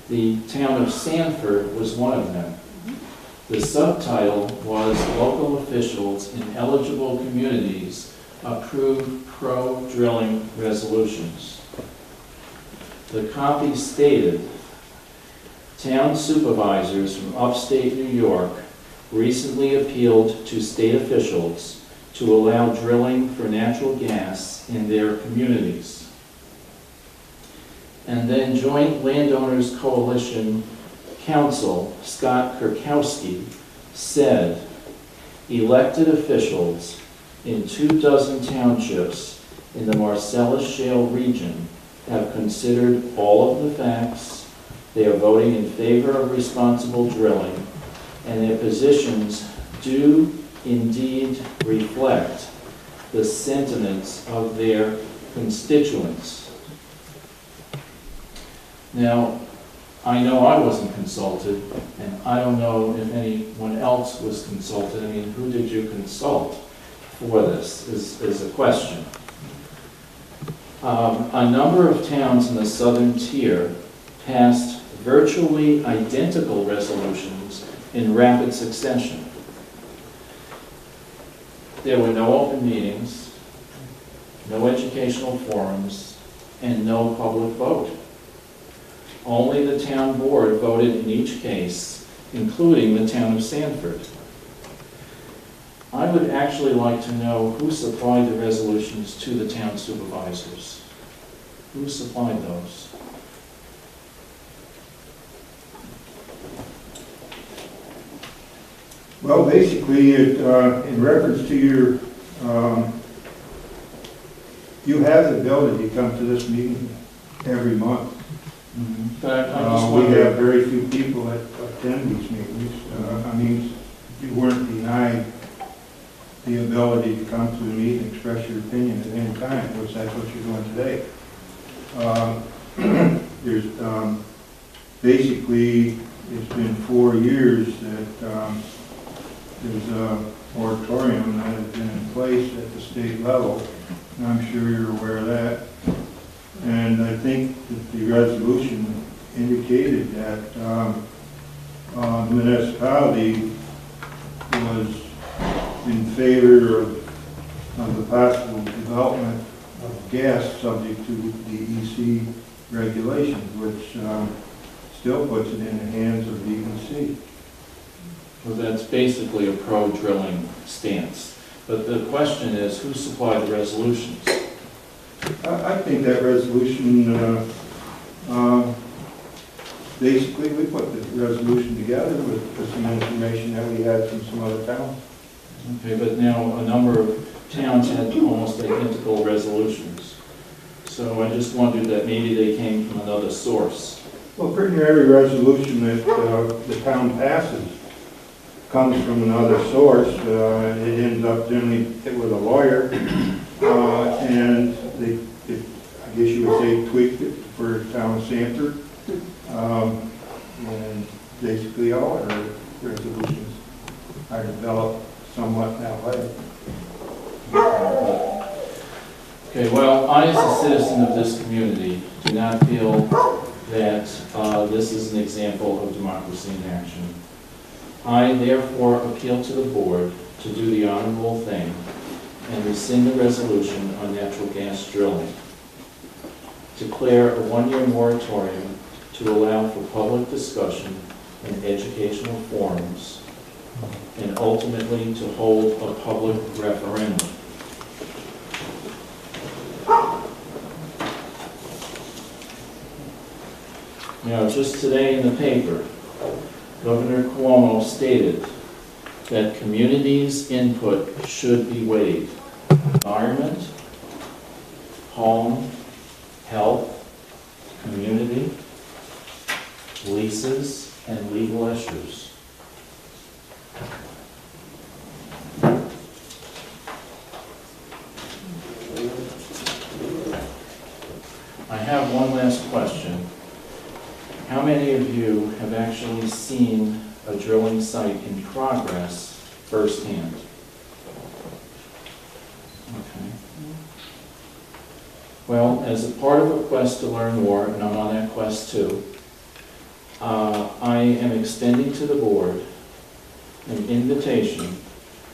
The town of Sanford was one of them. The subtitle was Local Officials in Eligible Communities Approve Pro-Drilling Resolutions. The copy stated, town supervisors from upstate New York recently appealed to state officials to allow drilling for natural gas in their communities. And then Joint Landowners Coalition Counsel Scott Kurkowski said, elected officials in 24 townships in the Marcellus Shale region have considered all of the facts. They are voting in favor of responsible drilling, and their positions do indeed reflect the sentiments of their constituents. Now, I know I wasn't consulted, and I don't know if anyone else was consulted. I mean, who did you consult for this is a question. A number of towns in the southern tier passed virtually identical resolutions in rapid succession. There were no open meetings, no educational forums, and no public vote. Only the town board voted in each case, including the town of Sanford. I would actually like to know who supplied the resolutions to the town supervisors. Who supplied those? Well, basically, in reference to your, you have the ability to come to this meeting every month. But I just We wonder, have very few people that attend these meetings. I mean, you weren't denied the ability to come to the meeting and express your opinion at any time, which that's what you're doing today. There's basically, it's been 4 years that there's a moratorium that has been in place at the state level, and I'm sure you're aware of that. And I think that the resolution indicated that the municipality was in favor of the possible development of gas subject to the EC regulations, which still puts it in the hands of the EC. well, that's basically a pro-drilling stance. But the question is, who supplied the resolutions? I think that resolution, basically we put the resolution together with some information that we had from some other towns. Okay, but now a number of towns had almost identical resolutions. So I just wondered that maybe they came from another source. Well, pretty near every resolution that the town passes comes from another source. It ends up generally with a lawyer, and they, I guess you would say, tweaked it for town of Sanford. And basically all our resolutions are developed somewhat that way. Okay, well, I as a citizen of this community do not feel that this is an example of democracy in action. I therefore appeal to the board to do the honorable thing and rescind the resolution on natural gas drilling. Declare a one-year moratorium to allow for public discussion and educational forums, and ultimately to hold a public referendum. Now, just today in the paper, Governor Cuomo stated that communities' input should be weighed. Environment, home, health, community, leases, and legal issues. I have one last question. How many of you have actually seen a drilling site in progress firsthand? Okay. Well, as a part of a quest to learn more, and I'm on that quest too, I am extending to the board an invitation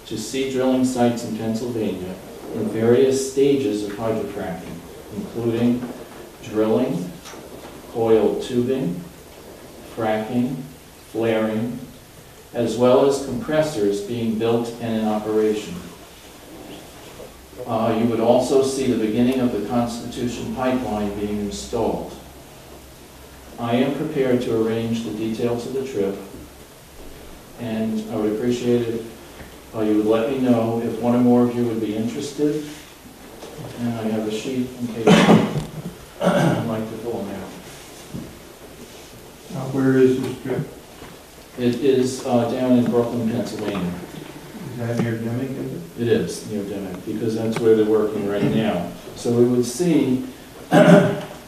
to see drilling sites in Pennsylvania in various stages of hydrofracking, including drilling, coiled tubing, fracking, flaring, as well as compressors being built and in operation. You would also see the beginning of the Constitution pipeline being installed. I am prepared to arrange the details of the trip, and I would appreciate it if you would let me know if one or more of you would be interested. And I have a sheet in case you'd like to fill them out. Where is this trip? It is down in Brooklyn, Pennsylvania. Is that near Deming, is it? It is near Dimmick, because that's where they're working right now. So we would see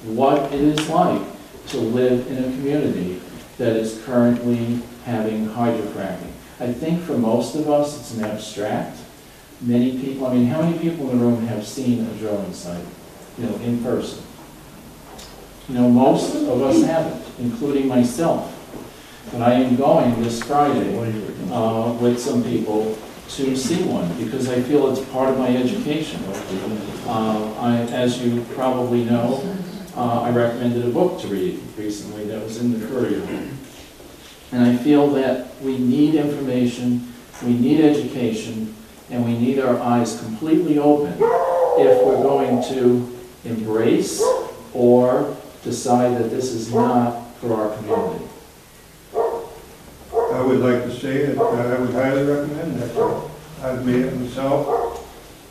what it is like to live in a community that is currently having hydrofracking. I think for most of us, it's an abstract. Many people, I mean, how many people in the room have seen a drilling site, in person? Most of us haven't, including myself. But I am going this Friday with some people to see one, because I feel it's part of my education. As you probably know, I recommended a book to read recently that was in the Courier. And I feel that we need information, we need education, and we need our eyes completely open if we're going to embrace or decide that this is not for our community. I would like to say that I would highly recommend that trip. I've made it myself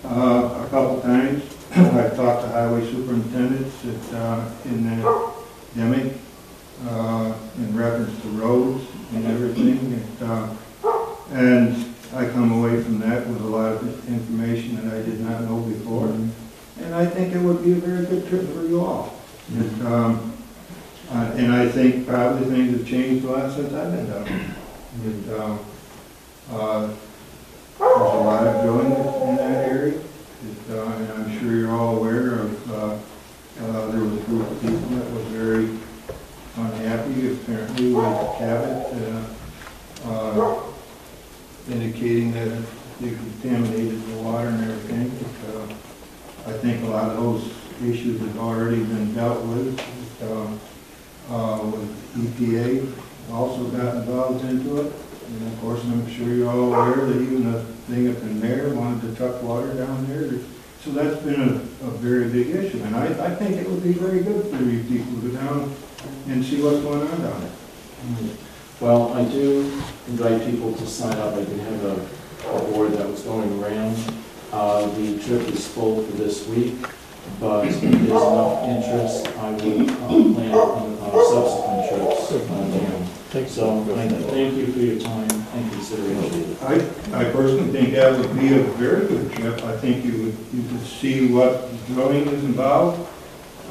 a couple times. I've talked to highway superintendents in that Deming in reference to roads and everything. And I come away from that with a lot of information that I did not know before. And I think it would be a very good trip for you all. And I think probably things have changed a lot since I've been down. And, there's a lot of drilling in that area, and I'm sure you're all aware of, there was a group of people that was very unhappy apparently with Cabot indicating that they contaminated the water and everything. But, I think a lot of those issues have already been dealt with EPA. Also got involved into it, and of course I'm sure you're all aware that even the thing up in there wanted to truck water down there. So that's been a very big issue, and I think it would be very good for you people to go down and see what's going on down there. Well, I do invite people to sign up. I did have a board that was going around. The trip is full for this week, but if there's enough interest, I would plan on subsequent trips. So I thank you for your time and consideration. I personally think that would be a very good trip. I think you could see what drilling is involved.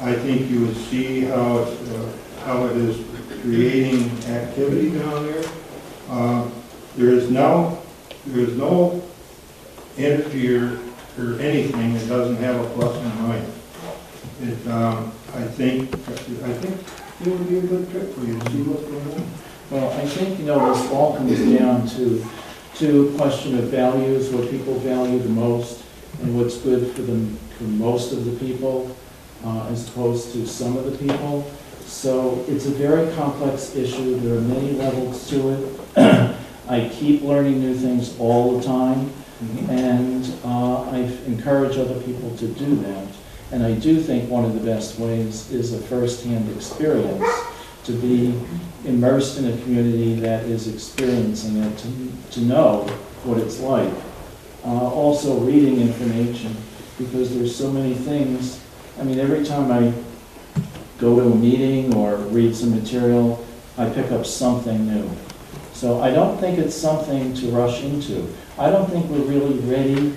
I think you would see how it is creating activity down there. There is no energy or anything that doesn't have a plus and a minus. I think it would be a good trip for you to see what's going on. Well, I think, this all comes down to a question of values, what people value the most, and what's good for most of the people, as opposed to some of the people. So it's a very complex issue. There are many levels to it. I keep learning new things all the time, and I encourage other people to do that. And I do think one of the best ways is a first-hand experience, to be immersed in a community that is experiencing it, to know what it's like. Also reading information, because there's so many things. I mean, every time I go to a meeting or read some material, I pick up something new. So I don't think it's something to rush into. I don't think we're really ready.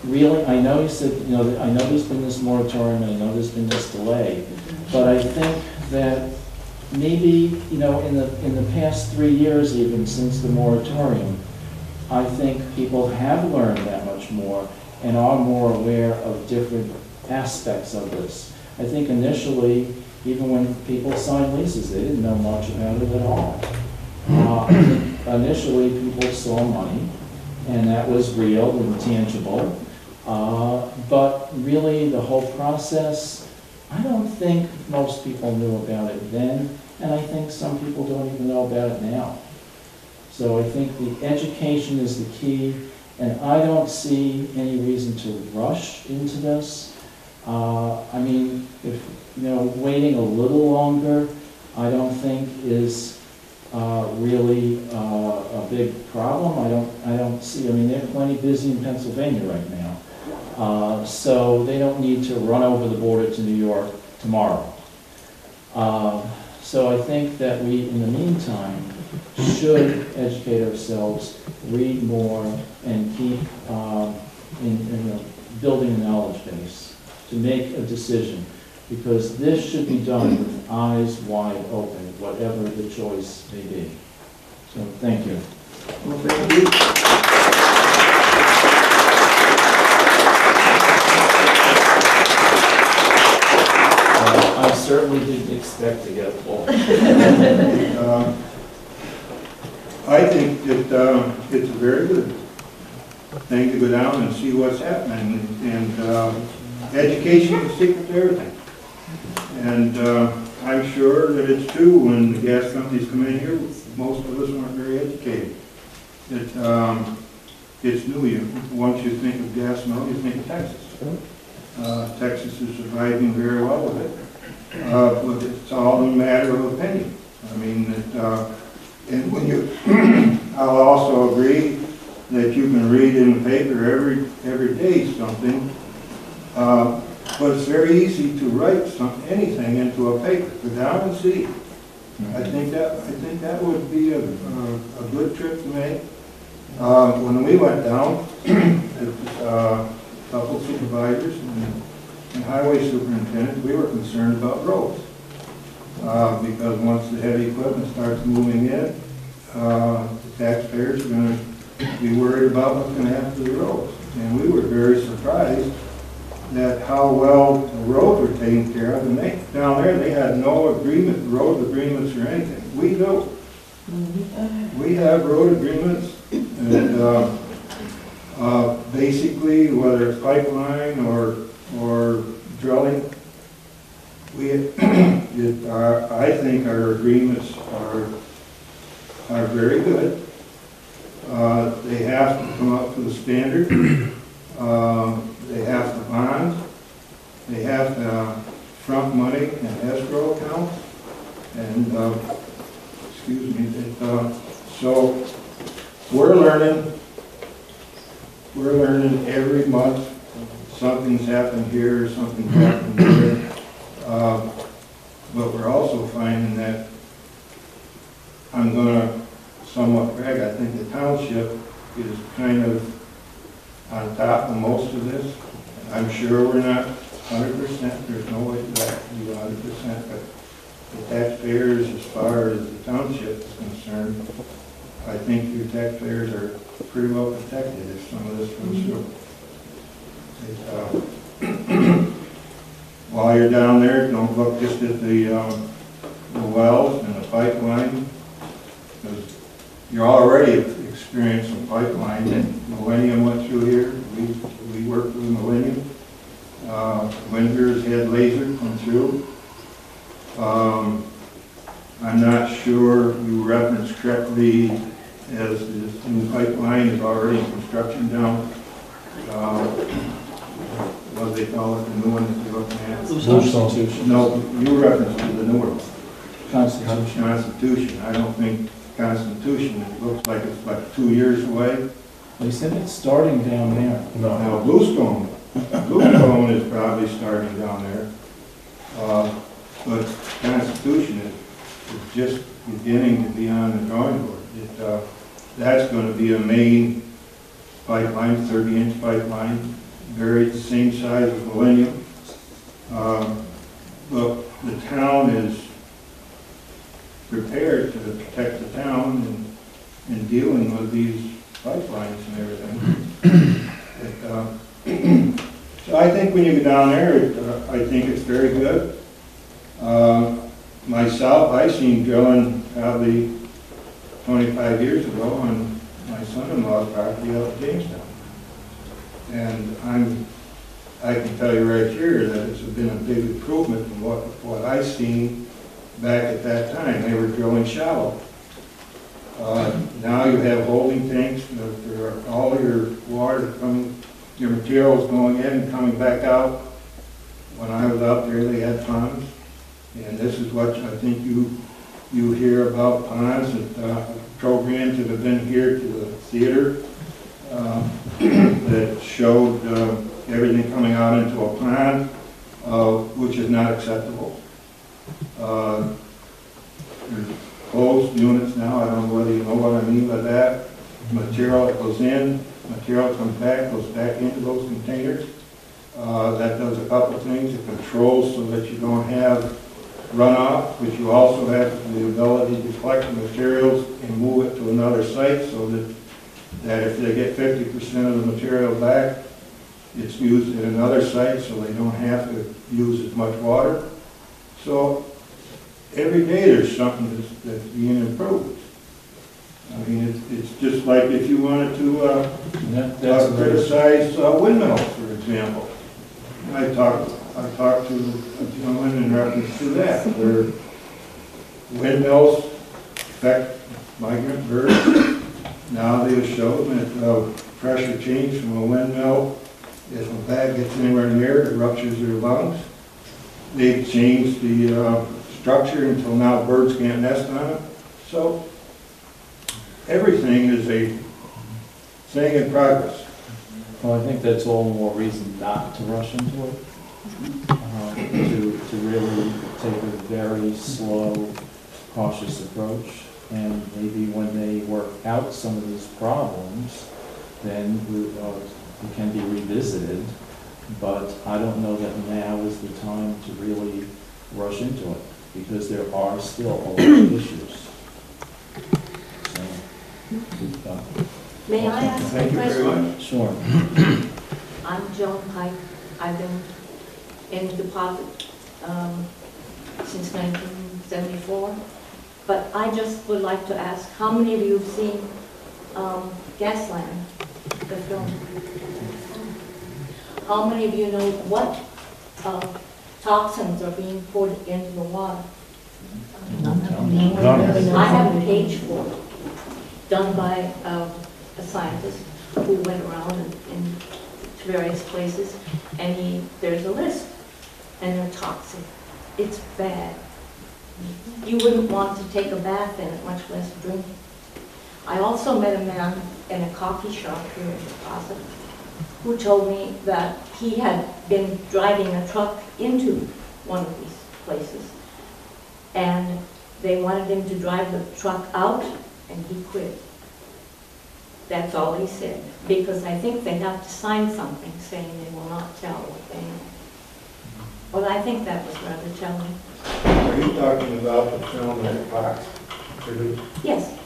Really, I know you said, I know there's been this moratorium and I know there's been this delay, but I think that maybe, in the past 3 years even since the moratorium, I think people have learned that much more and are more aware of different aspects of this. I think initially, even when people signed leases, they didn't know much about it at all. Initially, people saw money, and that was real and tangible. But really, the whole process, I don't think most people knew about it then, and I think some people don't even know about it now. So I think the education is the key, and I don't see any reason to rush into this. I mean, if, waiting a little longer, I don't think is really a big problem. I don't see, I mean, they're plenty busy in Pennsylvania right now. So they don't need to run over the border to New York tomorrow. So I think that we, in the meantime, should educate ourselves, read more, and keep building a knowledge base to make a decision, because this should be done with eyes wide open, whatever the choice may be. So thank you. Well, thank you. I certainly didn't expect to get a full. I think that it's a very good thing to go down and see what's happening, and education is the secret to everything. And I'm sure that it's true when the gas companies come in here, most of us aren't very educated. It's new. Once you think of gas now, you think of Texas. Texas is surviving very well with it, but it's all a matter of opinion. I mean, and when you, I'll also agree that you can read in the paper every day something, but it's very easy to write anything into a paper. Go down and see. I think that would be a good trip to make. When we went down, it was a couple supervisors and highway superintendent, we were concerned about roads. Because once the heavy equipment starts moving in, the taxpayers are going to be worried about what's going to happen to the roads. And we were very surprised that how well the roads were taken care of. And down there, they had no road agreements or anything. We do. We have road agreements, and basically, whether it's pipeline or drilling, I think our agreements are very good. They have to come up to the standard. They have to bond. They have to front money in escrow accounts. And excuse me. So we're learning every month. Something's happened here, something's happened there. But we're also finding that, I'm going to somewhat brag, I think the township is kind of on top of most of this. I'm sure we're not 100%, there's no way that to be 100%, but the taxpayers, as far as the township is concerned, I think your taxpayers are pretty well protected if some of this comes through. While you're down there, don't look just at the wells and the pipeline, because you're already experiencing pipeline. Millennium went through here. We worked with Millennium. Winders had laser come through. I'm not sure you referenced correctly as the new pipeline is already in construction down. What do they call it, the new one that you're looking at? Constitution. No, you referenced to the newer one. Constitution. Constitution. I don't think Constitution, it looks like it's like 2 years away. They said it's starting down there. No. Now, Bluestone is probably starting down there. But Constitution is just beginning to be on the drawing board. That's going to be a main pipeline, 30-inch pipeline, very the same size as Millennium. But the town is prepared to protect the town in dealing with these pipelines and everything. So I think when you go down there, I think it's very good. Myself, I seen drilling probably 25 years ago on my son-in-law's property out in Jamestown. And I can tell you right here that it's been a big improvement from what I seen back at that time. They were drilling shallow. Now you have holding tanks, there are all your water coming, your materials going in and coming back out. When I was out there, they had ponds, and this is what I think you hear about ponds and programs that have been here to the theater that showed everything coming out into a pond, which is not acceptable. There's closed units now. I don't know whether you know what I mean by that. Material that goes in, material comes back, goes back into those containers. That does a couple of things. It controls so that you don't have runoff, but you also have the ability to collect the materials and move it to another site so that if they get 50% of the material back, it's used at another site so they don't have to use as much water. So every day there's something that's being improved. I mean, it's just like if you wanted to criticize windmills, for example. I talked to a gentleman in reference to that, where windmills affect migrant birds. Now they have shown that pressure change from a windmill, if a bat gets anywhere near it, it ruptures their lungs. They've changed the structure until now birds can't nest on it. So everything is a thing in progress. Well, I think that's all the more reason not to rush into it. To really take a very slow, cautious approach. And maybe when they work out some of these problems, then it can be revisited. But I don't know that now is the time to really rush into it, because there are still a lot of issues. So, May I ask a Thank you very question? much. sure. I'm Joan Pike. I've been in the deposit since 1974. But I just would like to ask, how many of you have seen Gasland, the film? How many of you know what toxins are being poured into the water? I have a page for it, done by a scientist who went around in various places, and there's a list, and they're toxic. It's bad. You wouldn't want to take a bath in it, much less drink it. I also met a man in a coffee shop here in Deposit who told me that he had been driving a truck into one of these places, and they wanted him to drive the truck out, and he quit. That's all he said, because I think they have to sign something saying they will not tell what they know. Well, I think that was rather telling. Are you talking about the film that Fox produced? Yes.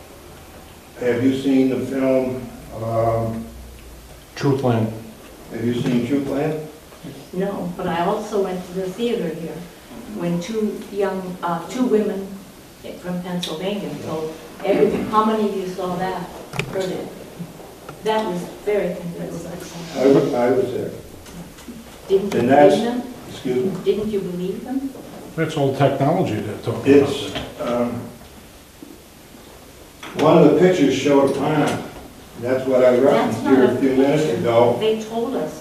Have you seen the film, Truthland. have you seen Truthland? No, but I also went to the theater here when two women from Pennsylvania told everything. How many of you saw that? Heard it? That was very convincing. I was there. Didn't you And believe that's- them? Excuse me? Didn't you believe them? That's all technology they're talking It's, about. one of the pictures showed a pond. That's what I referenced That's here not a few minutes picture. ago. They told us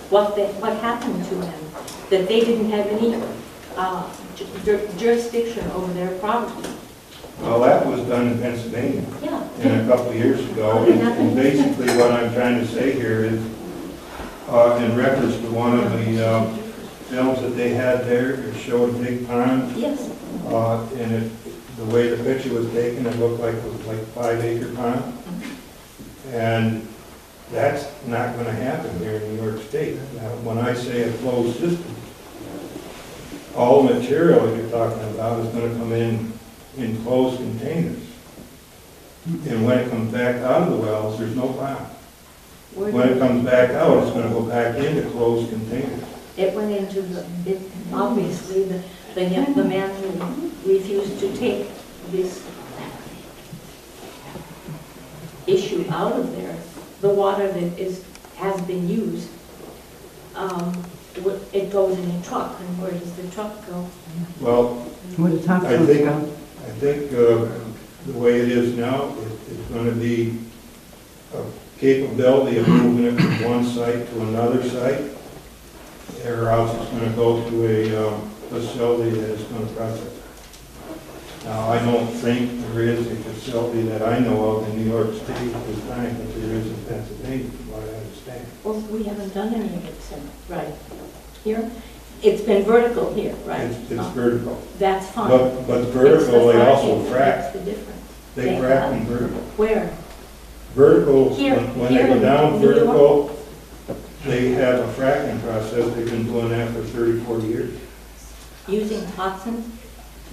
what happened to them, that they didn't have any jurisdiction over their property. Well, that was done in Pennsylvania Yeah. a couple of years ago. And basically what I'm trying to say here is, in reference to one of the films that they had there, it showed a big pond. Yes. And the way the picture was taken, it looked like it was like a 5-acre pond. And that's not going to happen here in New York State. Now, when I say a closed system, all the material that you're talking about is going to come in closed containers. And when it comes back out of the wells, there's no pond. When it comes back out, it's going to go back into closed containers. It went into obviously, the man who refused to take this issue out of there, the water that has been used, it goes in a truck, and where does the truck go? Well, Where the top I goes think, go. I think the way it is now, it's going to be a capability of moving it from one site to another site, or else it's going to go to a facility that is going to process it. Now, I don't think there is a facility that I know of in New York State at this time, but there is in Pennsylvania, from what I understand. Well, we haven't done any of it since, right? Here? It's been vertical here, right? It's vertical. That's fine. But vertical, they also frack. That's the difference. They frack in vertical. Where? Vertical, Here- when here they go in down New York? vertical, they have a fracking process. They've been doing that for 30, 40 years. Using toxins?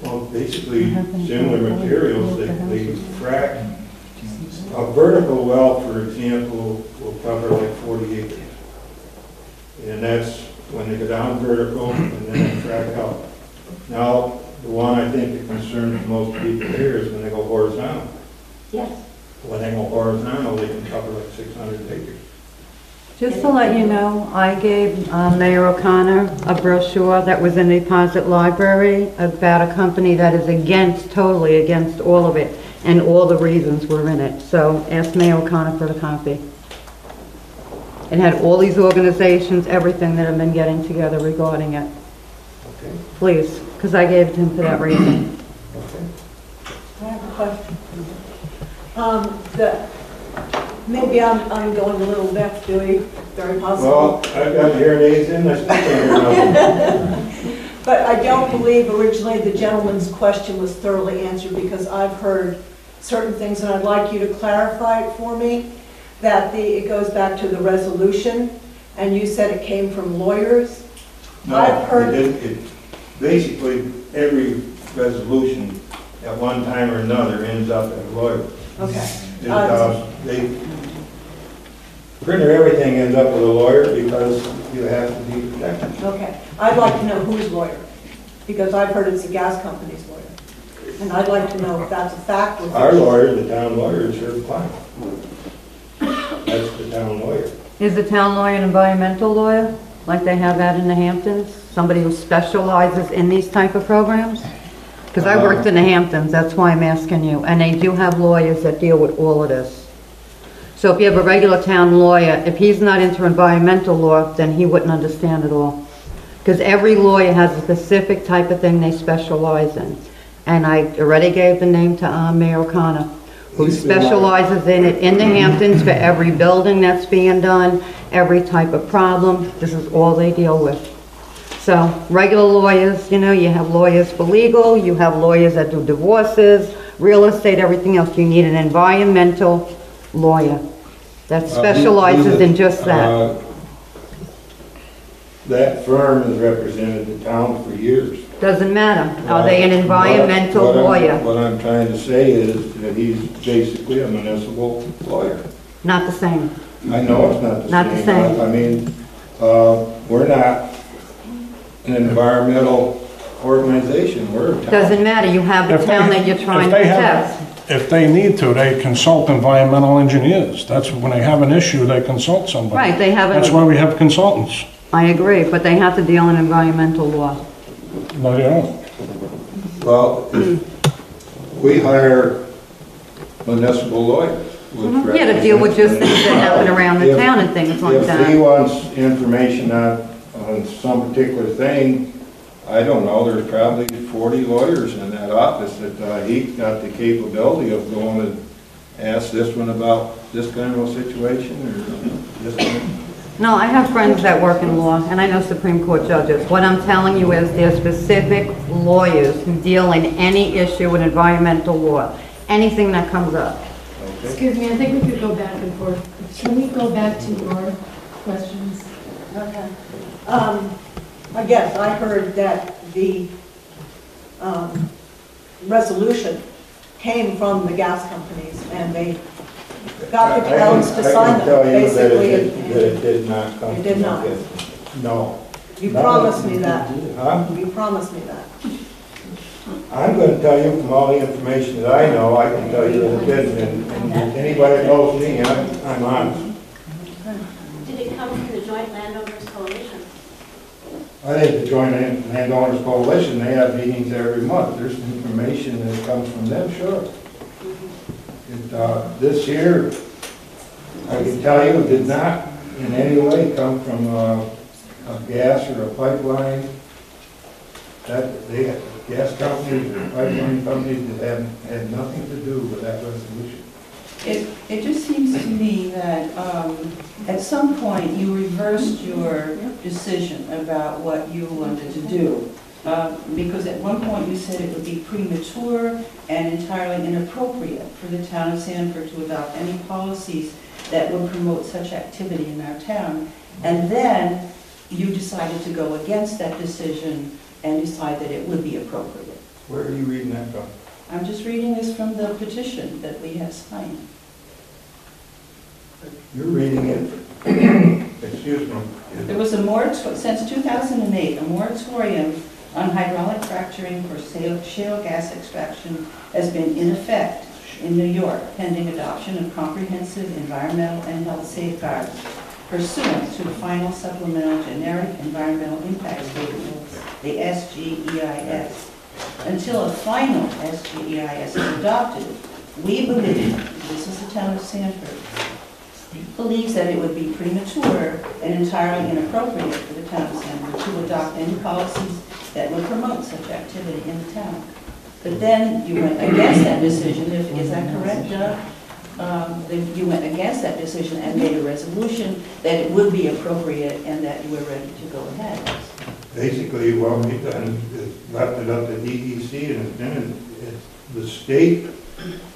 Well, basically similar materials. They frack. A vertical well, for example, will cover like 40 acres. And that's when they go down vertical and then they frack out. Now, the one I think that concerns most people here is when they go horizontal. Yes. When they go horizontal, they can cover like 600 acres. Just to let you know, I gave Mayor O'Connor a brochure that was in the deposit library about a company that is totally against all of it, and all the reasons were in it. So ask Mayor O'Connor for the copy. It had all these organizations, everything that have been getting together regarding it. Okay. Please, because I gave it to him for that reason. Okay. I have a question. Maybe I'm going a little deaf, Dewey, very possible. Well, I've got hearing aids in, I still can't hear nothing. But I don't believe originally the gentleman's question was thoroughly answered, because I've heard certain things, and I'd like you to clarify it for me, that it goes back to the resolution, and you said it came from lawyers. No, I've heard- basically, every resolution at one time or another ends up at a lawyer. Okay. Pretty much everything ends up with a lawyer because you have to be protected. Okay. I'd like to know whose lawyer, because I've heard it's the gas company's lawyer. And I'd like to know if that's a fact. or Our fiction. lawyer, the town lawyer, is your client. That's the town lawyer. Is the town lawyer an environmental lawyer, like they have out in the Hamptons? Somebody who specializes in these type of programs? Because I worked in the Hamptons, that's why I'm asking you. And they do have lawyers that deal with all of this. So if you have a regular town lawyer, if he's not into environmental law, then he wouldn't understand it all. Because every lawyer has a specific type of thing they specialize in. And I already gave the name to Mayor O'Connor, who specializes in it in the Hamptons for every building that's being done, every type of problem. This is all they deal with. So regular lawyers, you know, you have lawyers for legal, you have lawyers that do divorces, real estate, everything else. You need an environmental lawyer that specializes in just that. That firm has represented the town for years. Doesn't matter. Are they an environmental lawyer? What I'm trying to say is that he's basically a municipal lawyer. Not the same. I know it's not the same. Not the same. I mean, we're not an environmental organization. We're a town. Doesn't matter. You have the If they- town that you're trying if to they have- protect. If they need to, they consult environmental engineers. That's when they have an issue, they consult somebody. Right, they have That's an, why we have consultants. I agree, but they have to deal in environmental law. No, they don't. Well, we hire municipal lawyers. which Yeah, to deal with just things that happen around the If- town and things like If he that. wants information on some particular thing, I don't know, there's probably 40 lawyers in that office that he's got the capability of going and ask this one about this kind of a situation or this one. No, I have friends that work in law, and I know Supreme Court judges. What I'm telling you is there's specific lawyers who deal in any issue with environmental law, anything that comes up. Okay. Excuse me, I think we could go back and forth. Can we go back to your questions? Okay. I guess I heard that the resolution came from the gas companies, and they got the towns to sign I can tell them, you that basically. it did not come. It did not. No. You promised me that. Huh? You promised me that. I'm going to tell you from all the information that I know, I can tell you that it didn't, and anybody that knows me, I'm honest. Did it come from the Joint Landowners Coalition? I think the Joint Landowners Coalition, they have meetings every month. There's information that comes from them, sure. This year, I can tell you, it did not in any way come from a gas or a pipeline. That they gas companies or pipeline companies that had nothing to do with that resolution. It just seems to me that at some point you reversed your decision about what you wanted to do. Because at one point you said it would be premature and entirely inappropriate for the town of Sanford to adopt any policies that would promote such activity in our town. And then you decided to go against that decision and decide that it would be appropriate. Where are you reading that from? I'm just reading this from the petition that we have signed. You're reading it, excuse me. There was a since 2008, a moratorium on hydraulic fracturing for shale gas extraction has been in effect in New York, pending adoption of comprehensive environmental and health safeguards pursuant to the final supplemental generic environmental impact statement, the SGEIS. Until a final SGEIS is adopted, we believe, this is the town of Sanford, believes that it would be premature and entirely inappropriate for the town of Sanford to adopt any policies that would promote such activity in the town. But then you went against that decision, is that correct, Doug? You went against that decision and made a resolution that it would be appropriate and that you were ready to go ahead. Basically, what we've done is left it up to DEC, and the state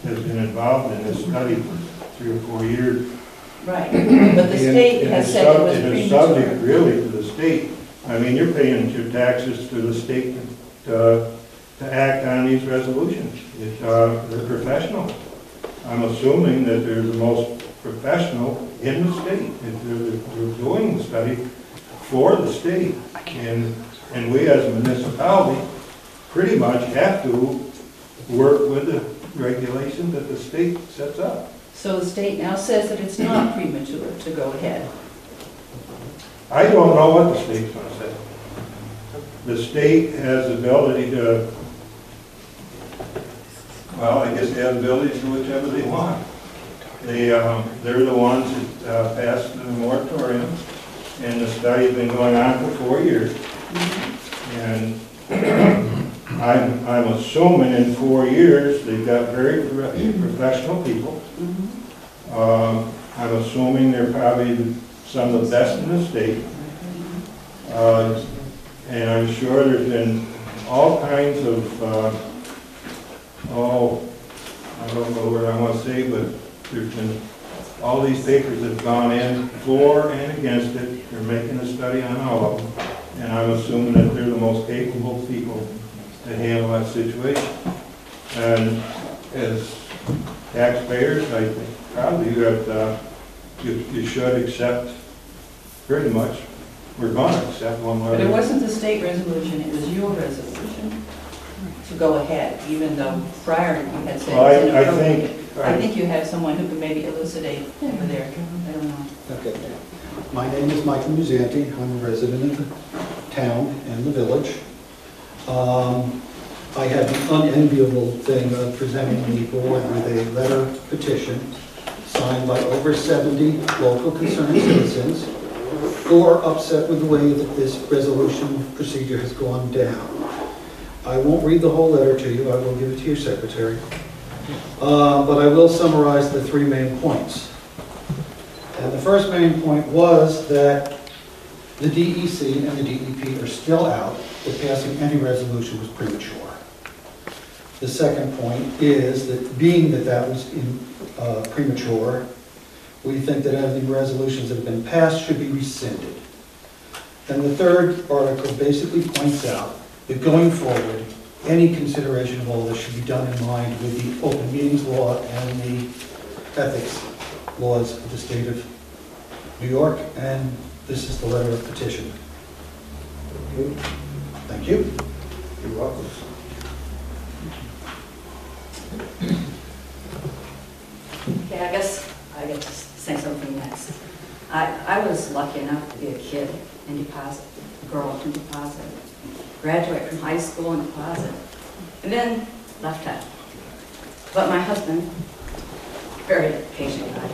has been involved in this study for 3 or 4 years. Right, but the state has said it was premature. premature. It's subject really to the state. I mean, you're paying your taxes to the state to act on these resolutions. They're professional. I'm assuming that they're the most professional in the state. They're doing the study for the state. And we as a municipality pretty much have to work with the regulations that the state sets up. So the state now says that it's not premature to go ahead. I don't know what the state's going to say. The state has the ability to, well, I guess they have the ability to do whichever they want. They're the ones that passed the moratorium, and the study's been going on for 4 years. And I'm assuming in 4 years, they've got very professional people. I'm assuming they're probably some of the best in the state. And I'm sure there's been all kinds of, I don't know what I want to say, but there's been all these papers that have gone in for and against it. They're making a study on all of them. And I'm assuming that they're the most capable people to handle that situation. And as taxpayers, I think probably you should accept pretty much. We're going to accept one way. But it wasn't the state resolution, it was your resolution to go ahead, even though prior you had said Well, it's I inappropriate. think. I think you have someone who could maybe elucidate over there. I don't know. Okay. My name is Michael Musanti. I'm a resident of the town and the village. I had the unenviable thing of presenting the board with a letter petition signed by over 70 local concerned citizens who are upset with the way that this resolution procedure has gone down. I won't read the whole letter to you. I will give it to your secretary. But I will summarize the 3 main points. And the first main point was that the DEC and the DEP are still out, that passing any resolution was premature. The second point is that being that that was premature, we think that any resolutions that have been passed should be rescinded. And the third article basically points out that going forward, any consideration of all this should be done in line with the open meetings law and the ethics laws of the state of New York, and this is the letter of petition. Okay. Thank you. You're welcome. Okay, I guess I get to say something next. I was lucky enough to be a kid in deposit, a girl in deposit, graduate from high school in deposit, and then left town. But my husband, very patient guy,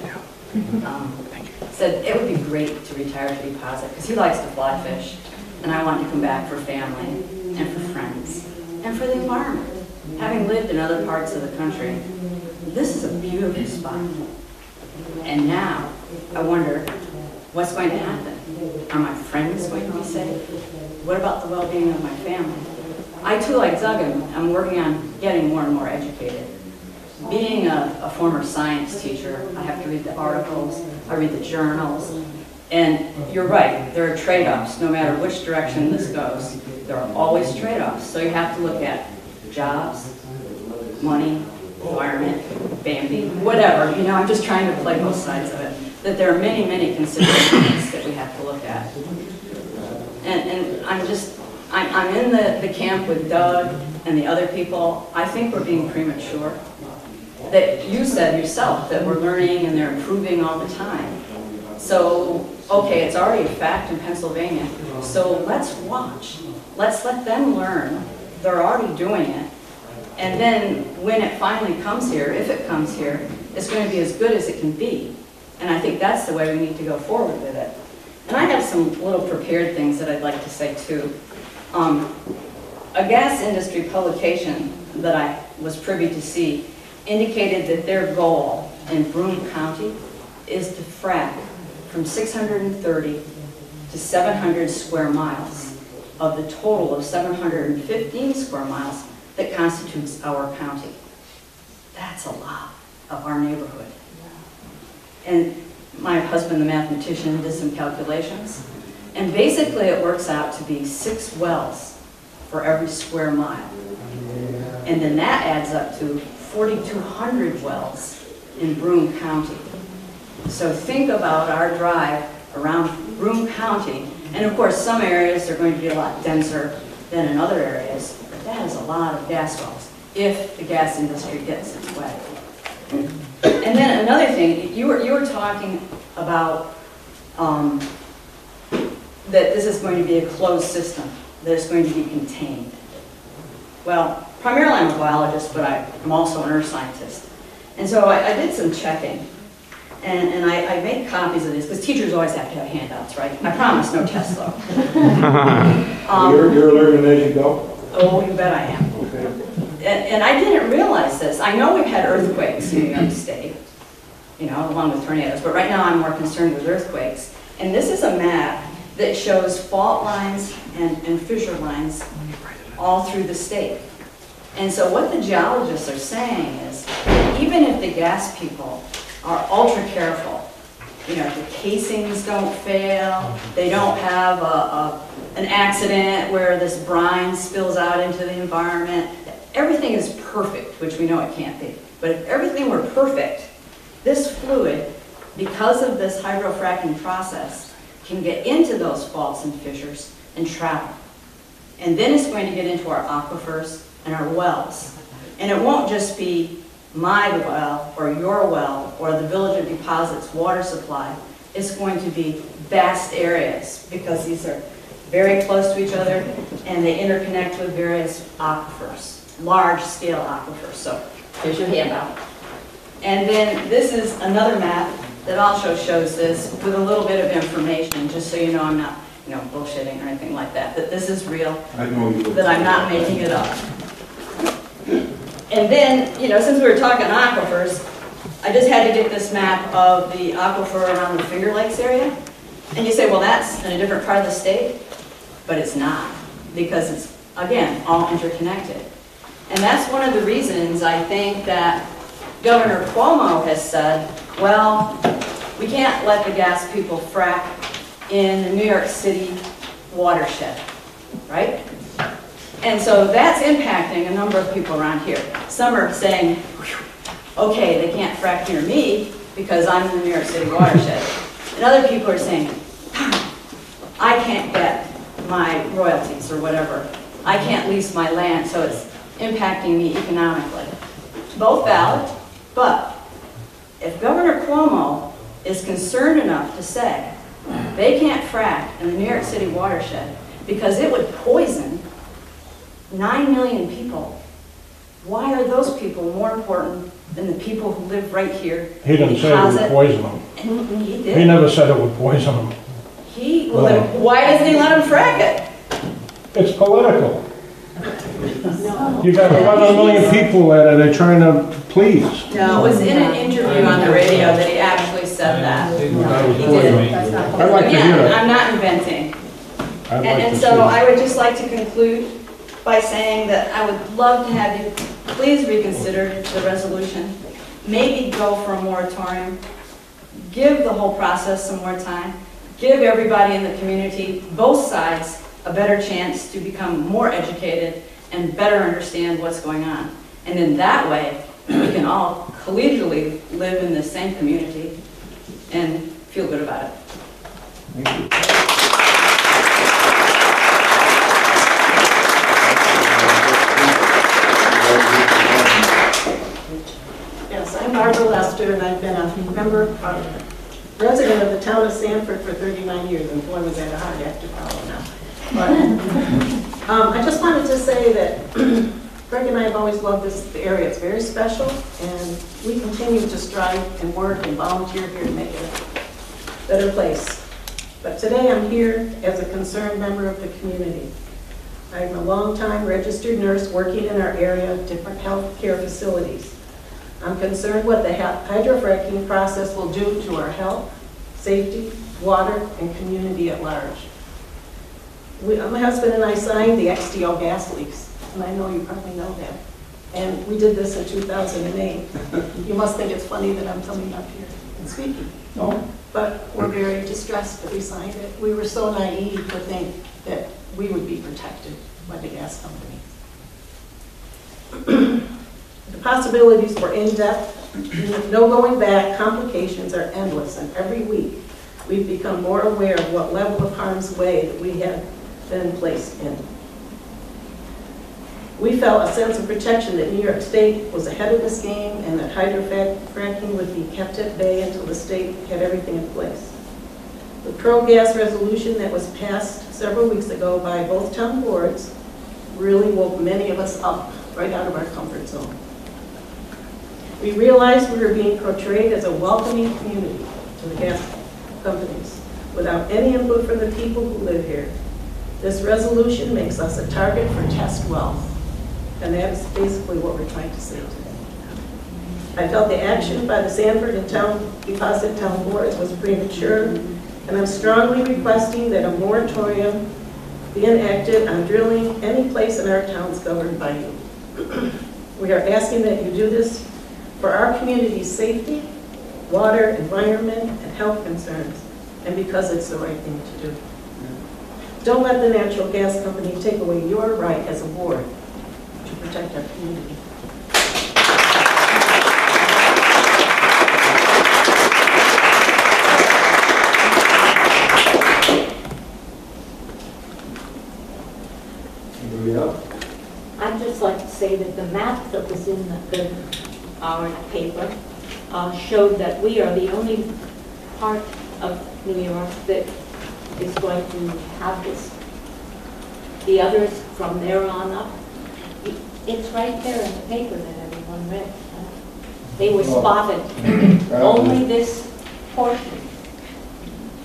said it would be great to retire to deposit because he likes to fly fish, and I wanted to come back for family and for friends and for the environment. Having lived in other parts of the country, this is a beautiful spot. And now, I wonder, what's going to happen? Are my friends going to be safe? What about the well-being of my family? I too, like Doug, am working on getting more and more educated. Being a former science teacher, I have to read the articles, I read the journals, and you're right, there are trade-offs. No matter which direction this goes, there are always trade-offs. So you have to look at jobs, money, environment, Bambi, whatever. You know, I'm just trying to play both sides of it. That there are many, many considerations that we have to look at. And I'm in the camp with Doug and the other people. I think we're being premature. That you said yourself that we're learning and they're improving all the time. So, okay, it's already a fact in Pennsylvania. So let's watch. Let's let them learn. They're already doing it. And then when it finally comes here, if it comes here, it's going to be as good as it can be. And I think that's the way we need to go forward with it. And I have some little prepared things that I'd like to say too. A gas industry publication that I was privy to see indicated that their goal in Broome County is to frack from 630 to 700 square miles of the total of 715 square miles that constitutes our county. That's a lot of our neighborhood. And my husband, the mathematician, did some calculations, and basically it works out to be 6 wells for every square mile. And then that adds up to 4,200 wells in Broome County. So think about our drive around Broome County, and of course some areas are going to be a lot denser than in other areas, but that is a lot of gas wells if the gas industry gets its way. And then another thing, you were talking about that this is going to be a closed system, that it's going to be contained. Well, primarily I'm a biologist, but I'm also an earth scientist. And so I did some checking, and I made copies of these, because teachers always have to have handouts, right? I promise, no tests though. You're learning as you go? Oh, you bet I am. Okay. And I didn't realize this. I know we've had earthquakes in New York State, you know, along with tornadoes, but right now I'm more concerned with earthquakes. And this is a map that shows fault lines and fissure lines all through the state. And so what the geologists are saying is that even if the gas people are ultra careful, you know, the casings don't fail, they don't have an accident where this brine spills out into the environment, everything is perfect, which we know it can't be. But if everything were perfect, this fluid, because of this hydrofracking process, can get into those faults and fissures and travel. And then it's going to get into our aquifers and our wells. And it won't just be my well or your well or the Village of Deposit's water supply. It's going to be vast areas because these are very close to each other and they interconnect with various aquifers, large-scale aquifers. So here's your handout. And then this is another map that also shows this with a little bit of information, just so you know I'm not, you know, bullshitting or anything like that, that this is real, I know you. that I'm not making it up. And then, you know, since we were talking aquifers, I just had to get this map of the aquifer around the Finger Lakes area. And you say, well, that's in a different part of the state, but it's not, because it's, again, all interconnected. And that's one of the reasons I think that Governor Cuomo has said, well, we can't let the gas people frack in the New York City watershed, right? And so that's impacting a number of people around here. Some are saying, okay, they can't frack near me because I'm in the New York City watershed. And other people are saying, I can't get my royalties or whatever. I can't lease my land, so it's impacting me economically. Both valid, but if Governor Cuomo is concerned enough to say they can't frack in the New York City watershed because it would poison 9 million people, why are those people more important than the people who live right here? He didn't say it would poison them. He He did. never said it would poison them. Well, then why doesn't he let him frack it? It's political. You got 11 million people that they're trying to please. No, it was in an interview on the radio that he actually said that. He did. I'd like to hear Again, it. I'm not inventing. I'd like And to so see I would just like to conclude by saying that I would love to have you please reconsider the resolution. Maybe go for a moratorium. Give the whole process some more time. Give everybody in the community, both sides, a better chance to become more educated and better understand what's going on. And in that way, we can all collegially live in the same community and feel good about it. Thank you. Yes, I'm Barbara Lester, and I've been a resident of the town of Sanford for 39 years, and boy, was that a hard act to follow now. But I just wanted to say that Greg and I have always loved this area. It's very special, and we continue to strive and work and volunteer here to make it a better place. But today I'm here as a concerned member of the community. I'm a long-time registered nurse working in our area of different health care facilities. I'm concerned what the hydrofracking process will do to our health, safety, water, and community at large. My husband and I signed the XTO gas leaks, and I know you probably know that. And we did this in 2008. You must think it's funny that I'm coming up here and speaking. No. But we're very distressed that we signed it. We were so naive to think that we would be protected by the gas company. The possibilities for in-depth, no going back, complications are endless, and every week we've become more aware of what level of harm's way that we have been placed in. We felt a sense of protection that New York State was ahead of this game and that hydrofracking would be kept at bay until the state had everything in place. The pro-gas resolution that was passed several weeks ago by both town boards really woke many of us up right out of our comfort zone. We realized we were being portrayed as a welcoming community to the gas companies without any input from the people who live here. This resolution makes us a target for test wealth, and that is basically what we're trying to say today. I felt the action by the Sanford and Deposit Town Boards was premature, and I'm strongly requesting that a moratorium be enacted on drilling any place in our towns governed by you. We are asking that you do this for our community's safety, water, environment, and health concerns, and because it's the right thing to do. Don't let the natural gas company take away your right as a board to protect our community. Anybody else? I'd just like to say that the map that was in our paper showed that we are the only part of New York that is going to have this. The others from there on up, it's right there in the paper that everyone read. They were spotted, only this portion.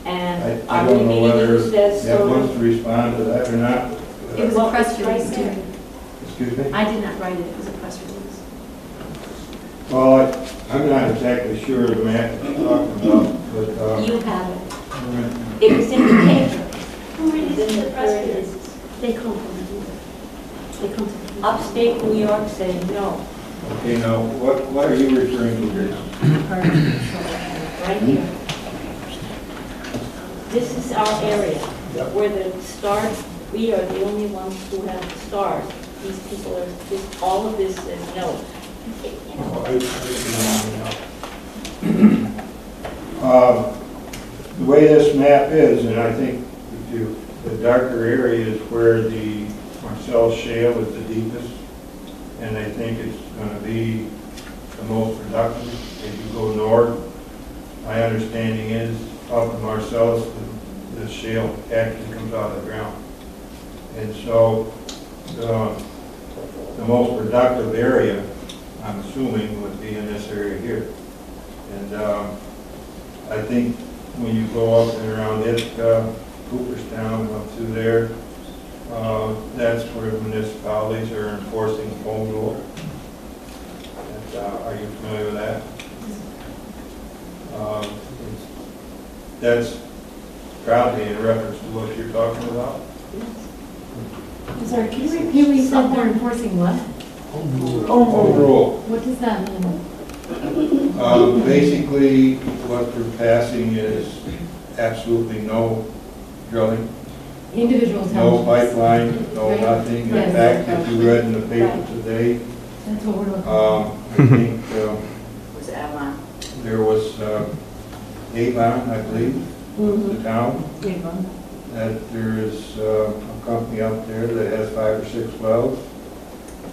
And I are don't we know being whether used as Deb sort wants of? to respond to that or not. It was a Well, press it's right release there. too. Excuse me? I did not write it, it was a press release. Well, I'm not exactly sure of the map that you're talking about, but, You have it. It was in the paper. Who It's in the press release. They come from New York. They come from Upstate New York said no, okay, now, what are you referring to here? right here. This is our area, where the stars, we are the only ones who have the stars. These people are, all of this is no. You know, The way this map is, and I think if you The darker area is where the Marcellus shale is the deepest, and I think it's going to be the most productive as you go north. My understanding is up in Marcellus, the shale actually comes out of the ground. And so the most productive area, I'm assuming, would be in this area here. And I think when you go up and around Ithaca, Cooperstown, up through there, that's where municipalities are enforcing home rule. And, are you familiar with that? That's probably in reference to what you're talking about. I'm sorry, can you repeat what you said they're enforcing what? Home rule. What does that mean? Basically, what they're passing is absolutely no drilling, Individual no townships. pipeline, no Right. nothing. In Yes. fact, if you read in the paper today, That's what we're looking for. I think Was Avon. there was Avon, I believe, the town, that there is a company up there that has 5 or 6 wells.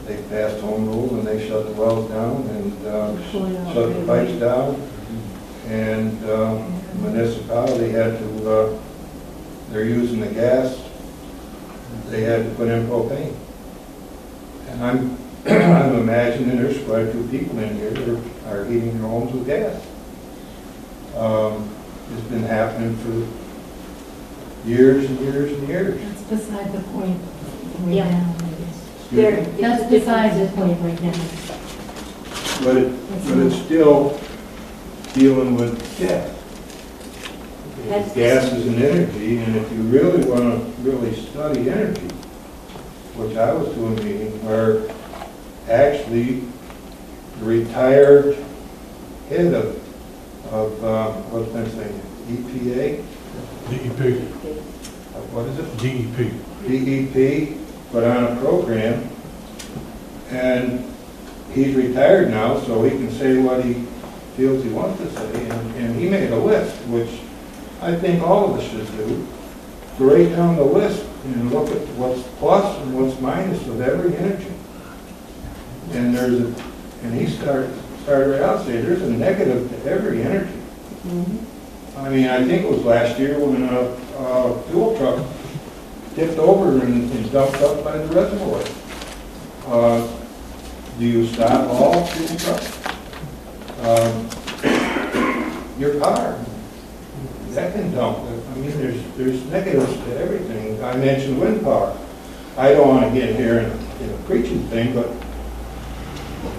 They passed home rule and they shut the wells down and shut the pipes down. And the municipality had to, they're using the gas, they had to put in propane. And I'm imagining there's quite a few people in here that are heating their homes with gas. It's been happening for years and years and years. That's beside the point right Yeah. now. There- That's beside the point right now. But it's still dealing with gas. That's- Gas is an energy, and if you really want to really study energy, which I was doing meeting, are actually the retired head of what's been saying, EPA? DEP, What is it? DEP. DEP put on a program, and he's retired now, so he can say what he feels he wants to say, and he made a list, which I think all of us should do. Go right down the list and look at what's plus and what's minus with every energy. And and he started right out saying there's a negative to every energy. I mean, I think it was last year when a fuel truck tipped over and dumped up by the reservoir. Do you stop all fuel trucks? Your car, that can dump. I mean, there's negatives to everything. I mentioned wind power. I don't want to get here in a preaching thing, but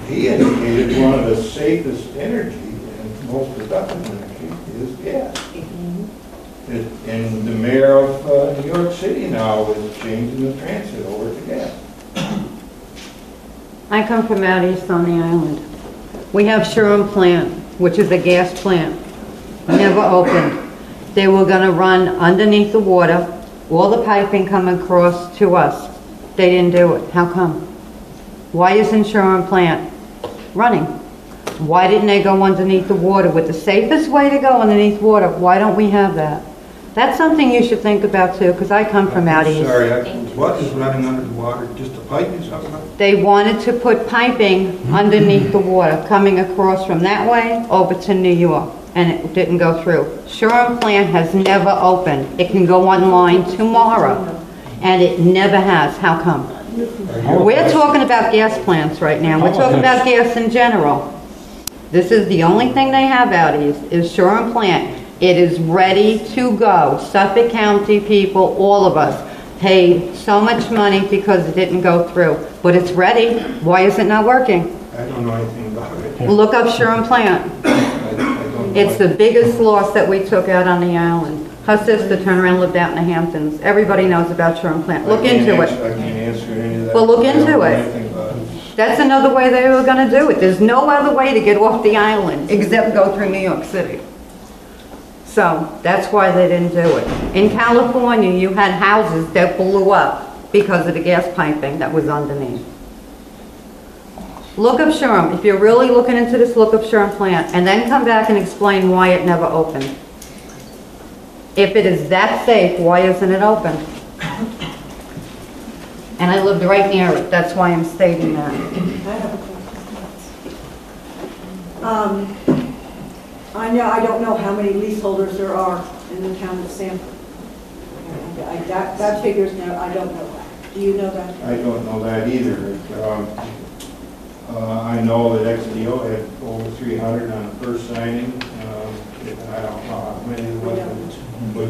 he indicated one of the safest energy and most productive energy is gas. And the mayor of New York City now is changing the transit over to gas. I come from out east on the island. We have Sherwin plant, which is a gas plant, never opened. They were gonna run underneath the water, all the piping coming across to us. They didn't do it. How come? Why isn't Sherwin plant running? Why didn't they go underneath the water with the safest way to go underneath water? Why don't we have that? That's something you should think about too, because I come from out east. Sorry, what is running under the water? Just the pipe you're talking about? They wanted to put piping underneath the water, coming across from that way over to New York, and it didn't go through. Sherwin plant has never opened. It can go online tomorrow, and it never has. How come? We're talking about gas plants right now. We're talking about gas in general. This is the only thing they have out east, is Sherwin plant. It is ready to go. Suffolk County people, all of us, paid so much money because it didn't go through. But it's ready. Why is it not working? I don't know anything about it. Look up Sherwin plant. I don't know. It's the biggest loss that we took out on the island. Her sister turned around and lived out in the Hamptons. Everybody knows about Sherwin plant. Look into it. I can't answer any of that. Well, look I don't into know it. anything about it. That's another way they were gonna do it. There's no other way to get off the island except go through New York City. So that's why they didn't do it. In California, you had houses that blew up because of the gas piping that was underneath. Look up Sherwin. If you're really looking into this, look up Sherwin plant and then come back and explain why it never opened. If it is that safe, why isn't it open? And I lived right near it, that's why I'm stating that. I have a question. I don't know how many leaseholders there are in the town of Sanford. That figures, no, I don't know that. Do you know that? I don't know that either. I know that XDO had over 300 on the first signing. I don't know how many it was, but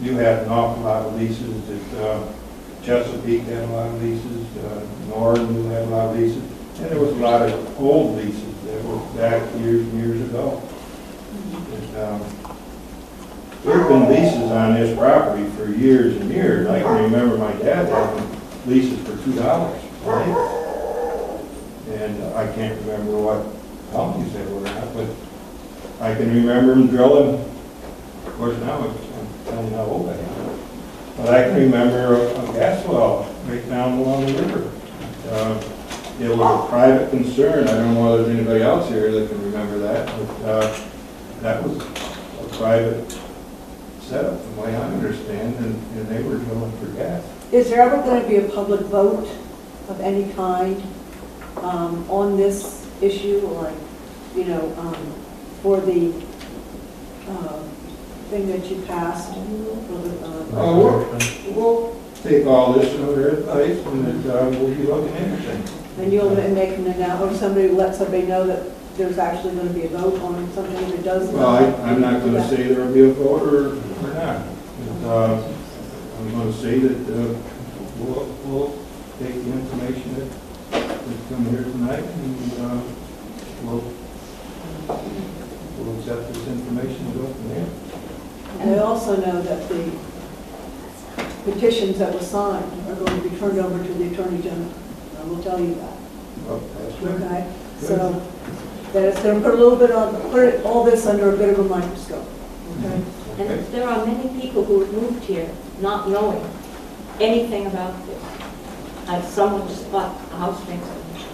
you had an awful lot of leases. Chesapeake had a lot of leases, Northern had a lot of leases, and there was a lot of old leases that were back years and years ago. There have been leases on this property for years and years. I can remember my dad having leases for $2 an acre. And I can't remember what companies they were at, but I can remember them drilling. Of course, now I'm telling you how old I am. But I can remember a gas well right down along the river. It was a private concern. I don't know if there's anybody else here that can remember that, but that was a private setup, from the way I understand, and they were drilling for gas. Is there ever going to be a public vote of any kind on this issue, or, for the thing that you passed? We'll take all this under advice, and we'll be looking into things. And you'll make an announcement, or somebody let somebody know that there's actually going to be a vote on something that does. Well, I'm not going to say there will be a vote or not. I'm going to say that we'll take the information that's come here tonight, and we'll accept this information and go from there. And I also know that the petitions that were signed are going to be turned over to the Attorney General. I will tell you that. Well, that's good. Okay? So that it's going to put all this under a bit of a microscope. Okay? And there are many people who have moved here not knowing anything about this. Someone just bought a house next to me,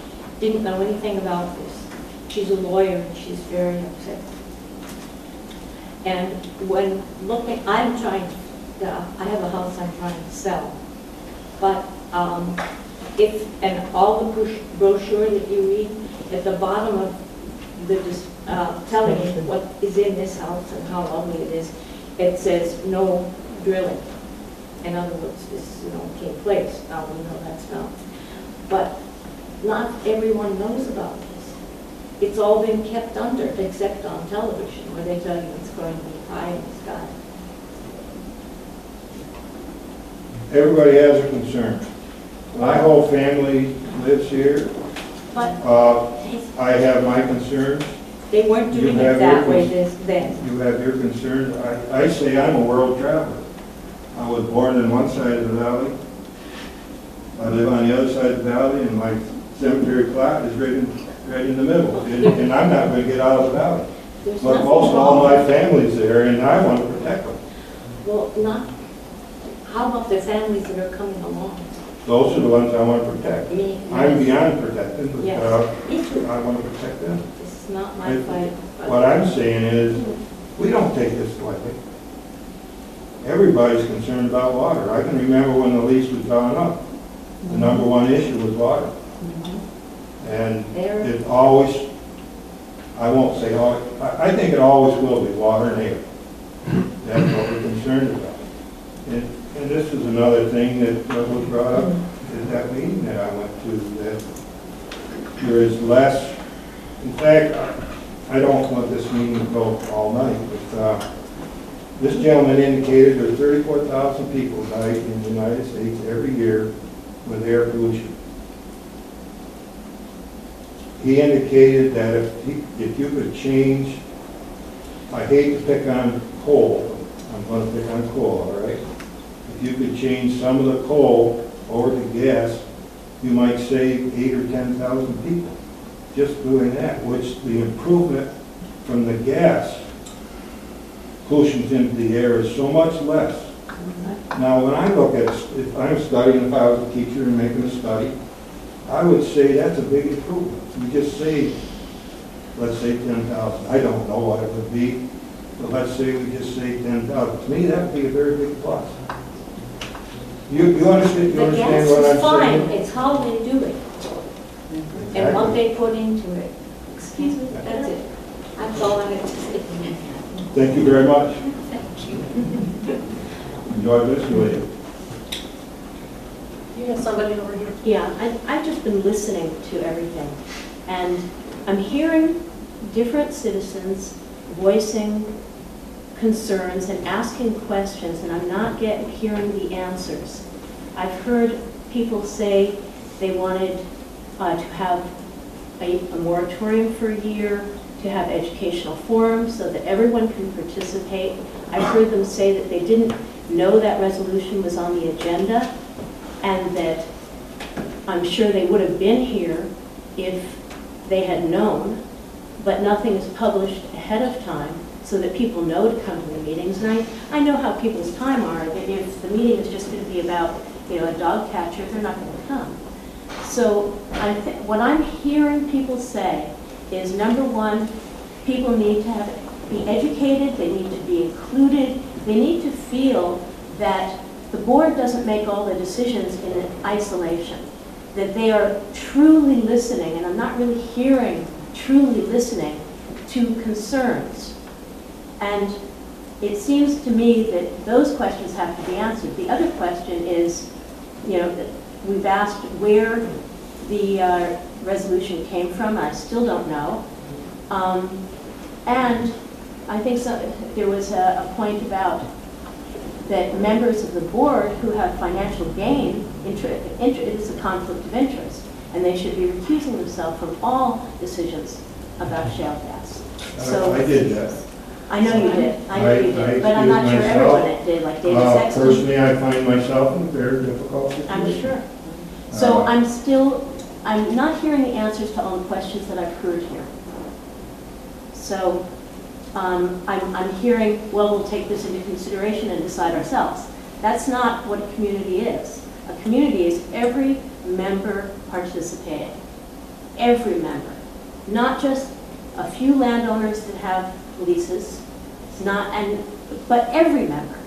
didn't know anything about this. She's a lawyer and she's very upset. And when looking, I have a house I'm trying to sell, but and all the brochure that you read, at the bottom of the telling you what is in this house and how lovely it is, it says no drilling. In other words, this can't place. Now we know that's not. But not everyone knows about this. It's all been kept under, except on television, where they tell you it's going to be pie in the sky. Everybody has a concern. My whole family lives here. But I have my concerns. they weren't doing it that way then. You have your concerns. I say I'm a world traveler. I was born on one side of the valley. I live on the other side of the valley, and my cemetery plot is right in the middle. And I'm not going to get out of the valley. There's But nothing most all wrong. my family's there, and I want to protect them. Well, how about the families that are coming along? Those are the ones I want to protect. Me, I'm beyond protecting, but Yes. Me too. I want to protect them. This is not my fight. What I'm saying is, we don't take this lightly. Everybody's concerned about water. I can remember when the lease was drawn up. The number one issue was water. And it always, I won't say always, I think it always will be water and air. That's what we're concerned about. And this is another thing that was brought up at that meeting that I went to, that there is less, in fact, I don't want this meeting to go all night, but this gentleman indicated there are 34,000 people die in the United States every year with air pollution. He indicated that if you could change, I hate to pick on coal, I'm going to pick on coal, all right? If you could change some of the coal over to gas, you might save 8,000 or 10,000 people just doing that, which the improvement from the gas pollution into the air is so much less. Now, when I look at, if I'm studying, if I was a teacher and making a study, I would say that's a big improvement. We just save, let's say 10,000. I don't know what it would be, but let's say we just save 10,000. To me, that would be a very big plus. You understand The gas what I'm is fine, saying? it's how they do it and what they put into it. Excuse me, that's it. That's all I have to say. Thank you very much. Thank you. Enjoy this, will you? You have somebody over here? Yeah, I've just been listening to everything, and I'm hearing different citizens voicing concerns and asking questions, and I'm not hearing the answers. I've heard people say they wanted to have a moratorium for a year, to have educational forums so that everyone can participate. I've heard them say that they didn't know that resolution was on the agenda, and that I'm sure they would have been here if they had known, but nothing is published ahead of time so that people know to come to the meetings. And I know how people's time are, that if the meeting is just going to be about, a dog catcher, they're not going to come. So what I'm hearing people say is, number one, people need to be educated, they need to be included, they need to feel that the board doesn't make all the decisions in isolation, that they are truly listening, and I'm not really hearing truly listening to concerns. And it seems to me that those questions have to be answered. The other question is, we've asked where the resolution came from. I still don't know. And I think there was a point about that members of the board who have financial gain, it's a conflict of interest, and they should be recusing themselves from all decisions about shale gas. So I did that. I know you did. I know you did. But I'm not sure excused everyone myself. did, like David Sexton. Personally, I find myself in a very difficult situation. I'm sure. So I'm not hearing the answers to all the questions that I've heard here. So I'm hearing, well, we'll take this into consideration and decide ourselves. That's not what a community is. A community is every member participating. Every member. Not just a few landowners that have leases, but every member.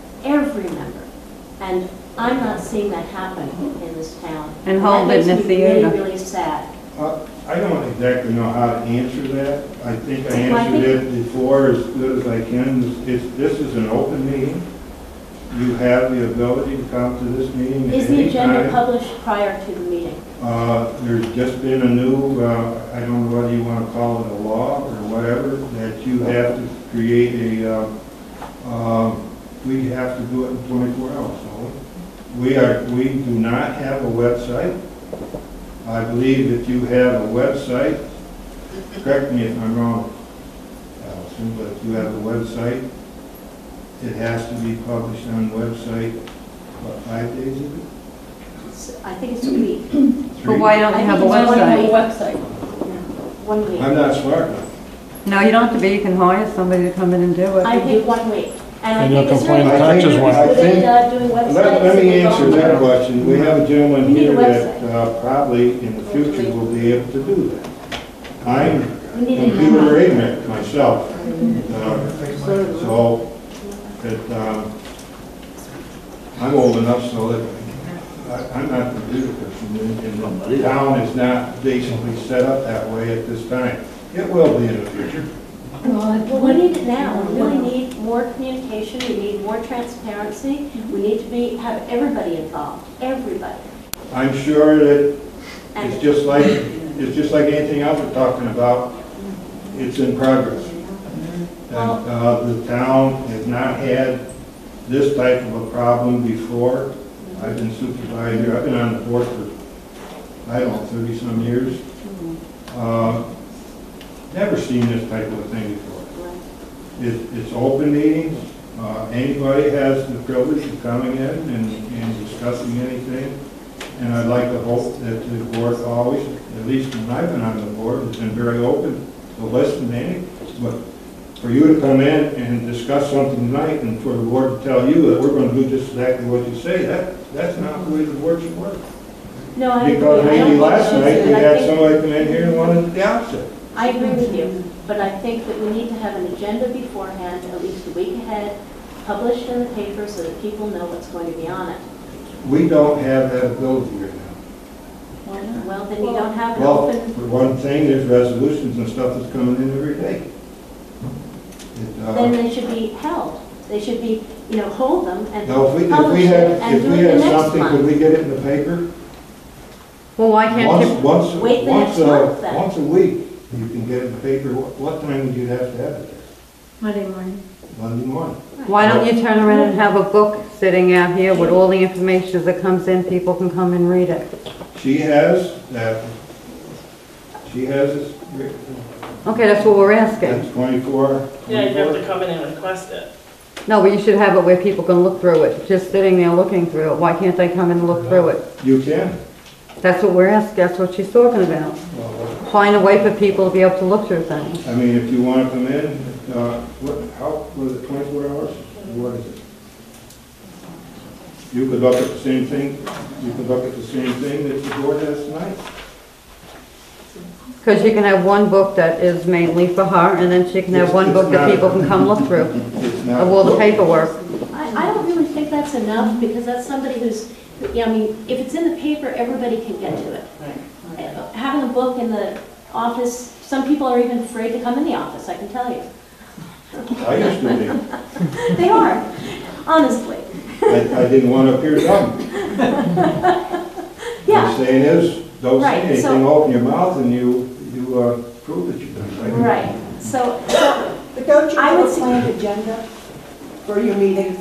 And I'm not seeing that happen in this town. And hold it in the That makes me theater. really, really sad. I don't exactly know how to answer that. I think I answered it before as good as I can. This is an open meeting. You have the ability to come to this meeting at Is the any agenda time. published prior to the meeting? There's just been a new, I don't know whether you want to call it a law or whatever, that you have to create we have to do it in 24 hours. So we do not have a website. I believe that you have a website. Correct me if I'm wrong, Allison, but if you have a website, it has to be published on the website, what, 5 days of it? I think it's a week. But why don't you have a website? 1 week. I'm not smart enough. No, you don't have to be, you can hire somebody to come in and do it. I think 1 week. And I And you'll think it's very complain the taxes went up. doing websites. Let me and answer that question. We have a gentleman We need a here that probably in the future will be able to do that. I'm We need a computer ignorant myself. So that I'm old enough so that I'm not a computer person, and the town is not basically set up that way at this time. It will be in the future. Well, we need it now. We really need more communication. We need more transparency. We need to have everybody involved. Everybody. I'm sure that And it's just like anything else we're talking about. It's in progress. And the town has not had this type of a problem before. I've been supervisor. I've been on the board for, I don't know, 30-some years. Never seen this type of a thing before. It's open meetings. Anybody has the privilege of coming in and discussing anything. And I'd like to hope that the board always, at least when I've been on the board, has been very open to listen to anything. But for you to come in and discuss something tonight and for the board to tell you that we're going to do just exactly what you say, that's not the way the board should work. no, I agree. Because I don't maybe think last it should, night we but I had think- somebody come in here and wanted the opposite. I agree with you, but I think that we need to have an agenda beforehand, at least a week ahead, published in the paper so that people know what's going to be on it. We don't have that ability right now. Well, then you don't have an Well, open, for one thing, there's resolutions and stuff that's coming in every day. then they should be held. They should be, hold them and Now, if we publish had, it and if do we it the had next something, could month. we get it in the paper? Well, why can't you? Wait the next month, then. Once a week, you can get it in the paper. What time would you have to have it there? Monday morning. Monday morning. Why don't you turn around and have a book sitting out here with all the information that comes in, people can come and read it. She has that. She has it. Okay, that's what we're asking. That's 24. Yeah, you have to come in and request it. No, but you should have it where people can look through it, just sitting there looking through it. Why can't they come and look through it? You can. That's what we're asking, that's what she's talking about. Find a way for people to be able to look through things. I mean, if you want to come in, how, was it 24 hours? What is it? You could look at the same thing, you could look at the same thing that the board has tonight. Because you can have one book that is mainly for her, and then she can have one book that people can come look through, It's not. of all the paperwork. I don't really think that's enough, because that's somebody who's, I mean, if it's in the paper, everybody can get to it. Having a book in the office, some people are even afraid to come in the office, I can tell you. I used to be. They are, honestly. I didn't want to appear dumb. Yeah. The saying is, don't say Right, anything, so- open your mouth and you prove that you've done something. Right, so But don't you I have would a say- planned agenda for your meetings?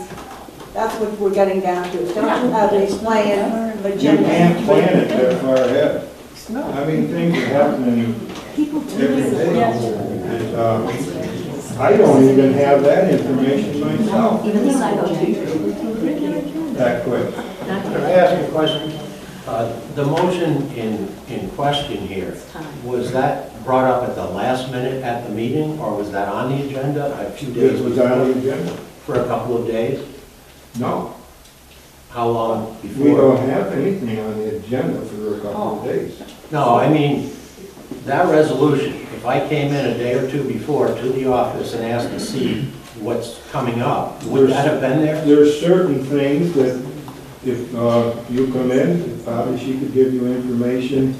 That's what we're getting down to. Don't you have a planned You agenda? can't plan it that far ahead. I mean, things are happening people do every this. day. And, I don't even have that information myself Even the psycho. that quick. Can I ask you a question? The motion in question here, was that brought up at the last minute at the meeting, or was that on the agenda a few days It was on the before? agenda. For a couple of days? No, How long before? we don't have anything on the agenda for a couple of days. No, I mean, that resolution, if I came in a day or two before to the office and asked to see what's coming up, would that have been there? There's certain things that if you come in, probably she could give you information.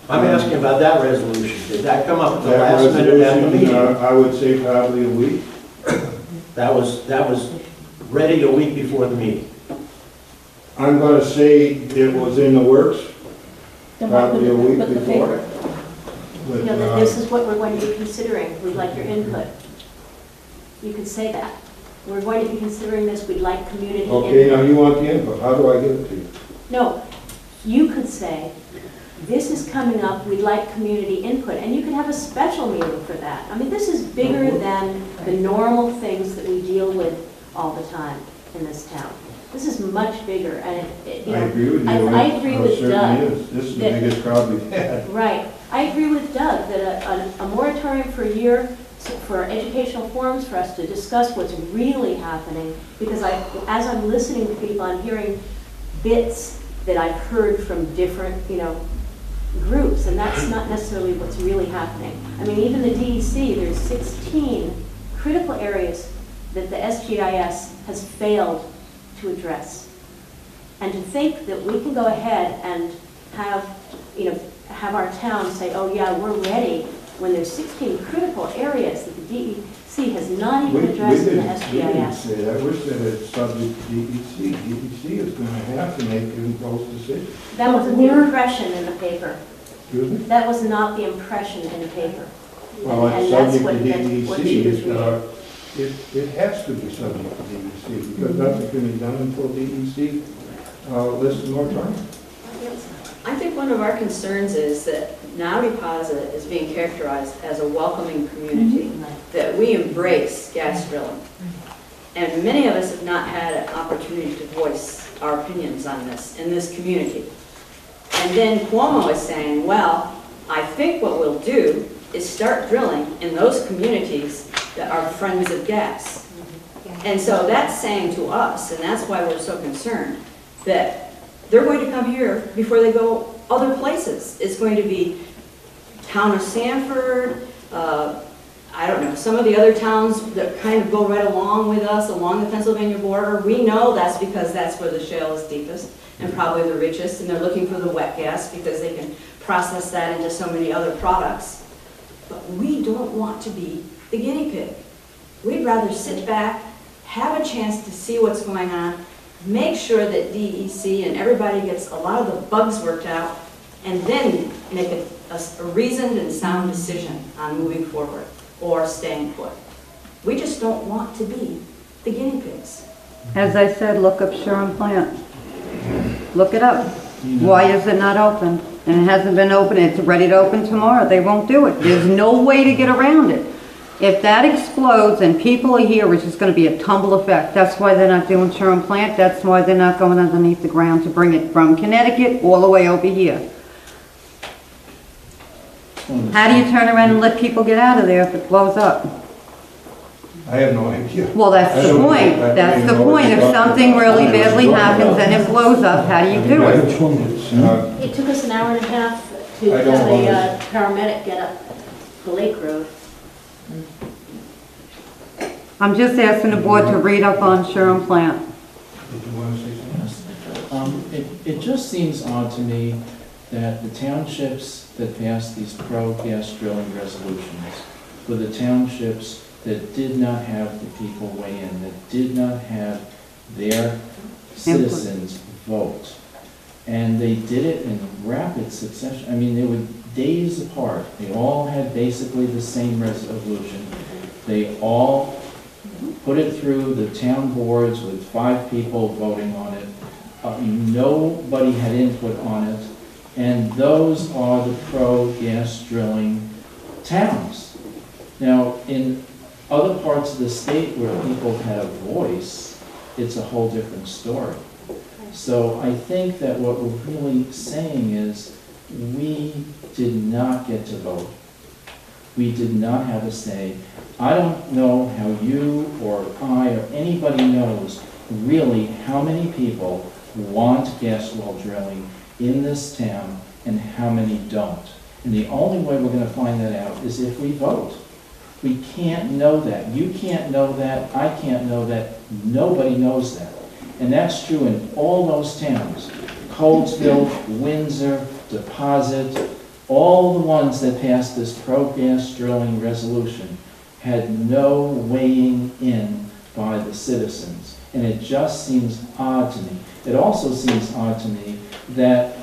I'm asking about that resolution. Did that come up at the That last minute at the resolution, meeting? I would say probably a week. That was ready a week before the meeting. I'm gonna say it was in the works, Then why probably a put week the before. paper? But, That this is what we're going to be considering, we'd like your input. You could say that. We're going to be considering this, we'd like community input. Okay, now you want the input, how do I give it to you? No, you could say, this is coming up, we'd like community input, and you could have a special meeting for that. I mean, this is bigger than the normal things that we deal with all the time in this town. This is much bigger, and I agree with you. I agree It with certainly Doug. is. This is the that- biggest crowd we've had. Right. I agree with Doug that a moratorium for a year for educational forums for us to discuss what's really happening, because as I'm listening to people, I'm hearing bits that I've heard from different, groups, and that's not necessarily what's really happening. I mean, even the DEC, there's 16 critical areas that the SGIS has failed to address. And to think that we can go ahead and have our town say, oh yeah, we're ready, when there's 16 critical areas that the DEC has not even addressed in the We didn't SGIS. say that, we said it's subject to DEC. DEC is gonna have to make those decisions. That wasn't the impression in the paper. Excuse me? That was not the impression in the paper. Well, And it's that's subject to what DEC. she was reading. It has to be subject to DEC, because nothing can be done until DEC lists the moratorium. I think one of our concerns is that Now Deposit is being characterized as a welcoming community, that we embrace gas drilling. And many of us have not had an opportunity to voice our opinions on this in this community. And then Cuomo is saying, well, I think what we'll do is start drilling in those communities that are friends of gas. And so that's saying to us, and that's why we're so concerned, that they're going to come here before they go other places. It's going to be town of Sanford, I don't know, some of the other towns that kind of go right along with us, along the Pennsylvania border. We know that's because that's where the shale is deepest. and probably the richest, and they're looking for the wet gas because they can process that into so many other products. But we don't want to be the guinea pig. We'd rather sit back, have a chance to see what's going on, make sure that DEC and everybody gets a lot of the bugs worked out, and then make a reasoned and sound decision on moving forward or staying put. We just don't want to be the guinea pigs. As I said, look up Sherwin Plant. Look it up. Why is it not open? And it hasn't been open, it's ready to open tomorrow. They won't do it. There's no way to get around it. If that explodes and people are here, it's just going to be a tumble effect. That's why they're not doing Sherwin Plant. That's why they're not going underneath the ground to bring it from Connecticut all the way over here. How do you turn around and let people get out of there if it blows up? I have no idea. Well, that's the point. That's the point. If something really badly happens and it blows up, how do you do it? It took us an hour and a half to I have don't a paramedic get up the Lake Road. I'm just asking the board to read up on Sherwin Plant. Did you want to say something? It just seems odd to me that the townships that passed these pro-gas drilling resolutions were the townships that did not have the people weigh in, that did not have their citizens vote. And they did it in rapid succession. I mean, they were days apart. They all had basically the same resolution. They all put it through the town boards with 5 people voting on it. Nobody had input on it. And those are the pro-gas drilling towns. Now, in other parts of the state where people have a voice, it's a whole different story. So I think that what we're really saying is we did not get to vote. We did not have a say. I don't know how you or I or anybody knows really how many people want gas well drilling in this town and how many don't. And the only way we're going to find that out is if we vote. We can't know that. You can't know that. I can't know that. Nobody knows that. And that's true in all those towns. Colesville, Windsor, Deposit, all the ones that passed this pro-gas drilling resolution had no weighing in by the citizens. And it just seems odd to me. It also seems odd to me that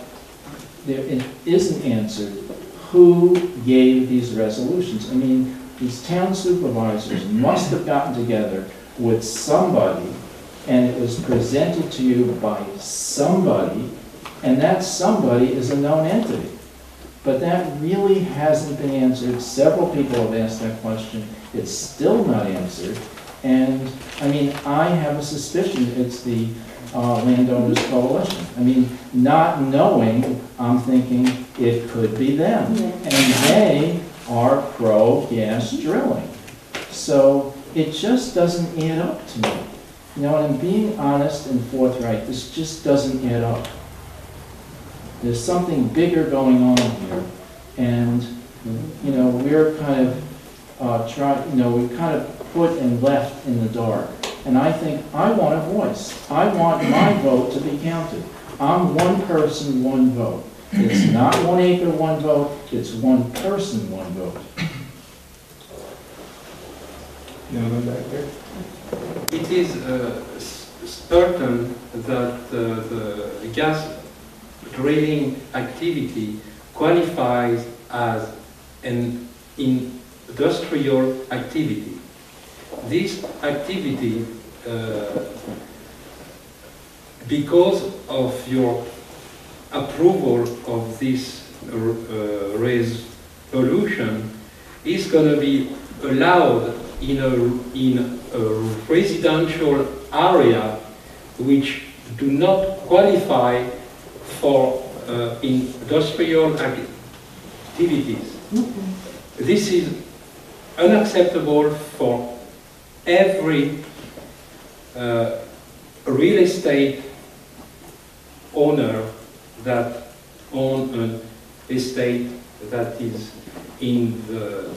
it isn't answered who gave these resolutions. I mean, these town supervisors must have gotten together with somebody, and it was presented to you by somebody, and that somebody is a known entity. But that really hasn't been answered. Several people have asked that question. It's still not answered. And, I mean, I have a suspicion it's the Landowners Coalition. I mean, not knowing, I'm thinking it could be them. And they are pro-gas drilling. So it just doesn't add up to me. You know, and I'm being honest and forthright, this just doesn't add up. There's something bigger going on here, and you know, we're kind of we're kind of put and left in the dark. And I think I want a voice. I want my vote to be counted. I'm one person, one vote. It's not 1 acre, 1 vote. It's one person, 1 vote. You know, go back there. It is certain that the gas drilling activity qualifies as an industrial activity. This activity, because of your approval of this resolution, is going to be allowed in a residential area which do not qualify for industrial activities. This is unacceptable for every real estate owner that owns an estate that is in the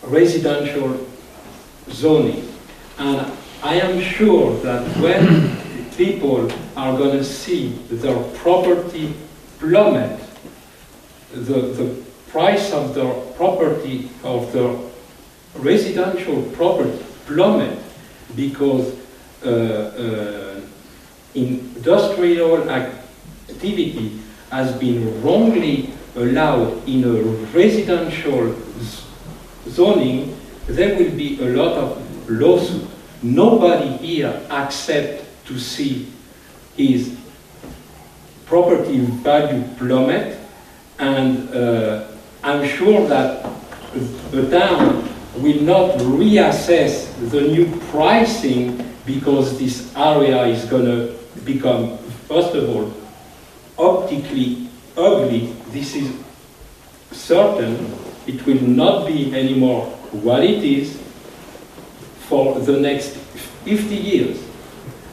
residential zoning. And I am sure that when people are going to see their property plummet, the price of their property, of their residential property plummet, because industrial activity has been wrongly allowed in a residential zoning, there will be a lot of lawsuits. Nobody here accepts to see his property value plummet, and I'm sure that the town will not reassess the new pricing because this area is going to become, first of all, optically ugly. This is certain. It will not be anymore what it is for the next 50 years.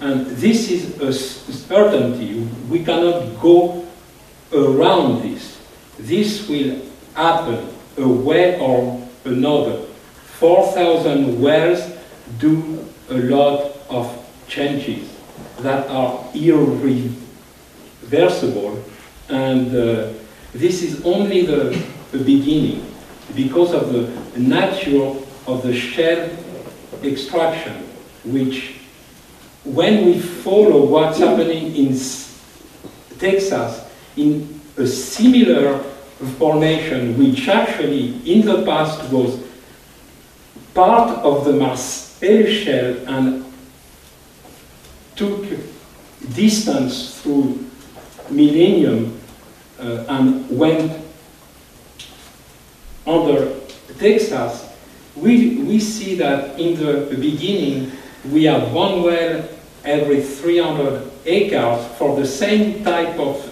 And this is a certainty. We cannot go around this. This will happen a way or another. 4,000 wells do a lot of changes that are irreversible, and this is only the beginning because of the nature of the shale extraction, which, when we follow what's happening in Texas, in a similar formation, which actually in the past was part of the Marseille shale and took distance through millennium and went under Texas, we see that in the beginning we have one well every 300 acres for the same type of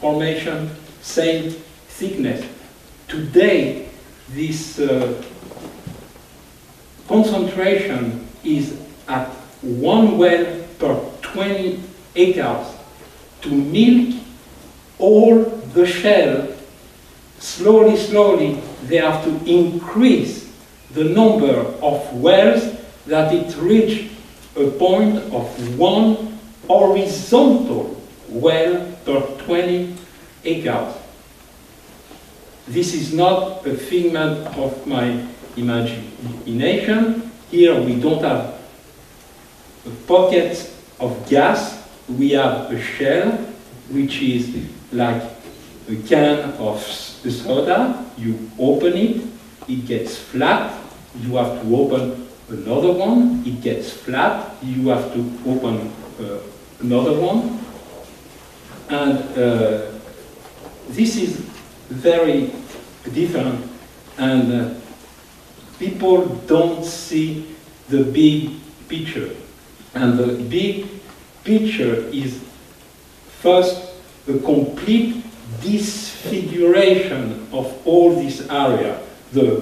formation, same thickness. Today, this concentration is at one well per 20 acres. To milk all the shale, slowly, they have to increase the number of wells that it reach a point of one horizontal well per 20 acres. This is not a figment of my imagination. Here we don't have pockets of gas. We have a shell, which is like a can of soda. You open it, it gets flat. You have to open another one, it gets flat. You have to open another one. And this is very different, and people don't see the big picture. And the big picture is first a complete disfiguration of all this area. The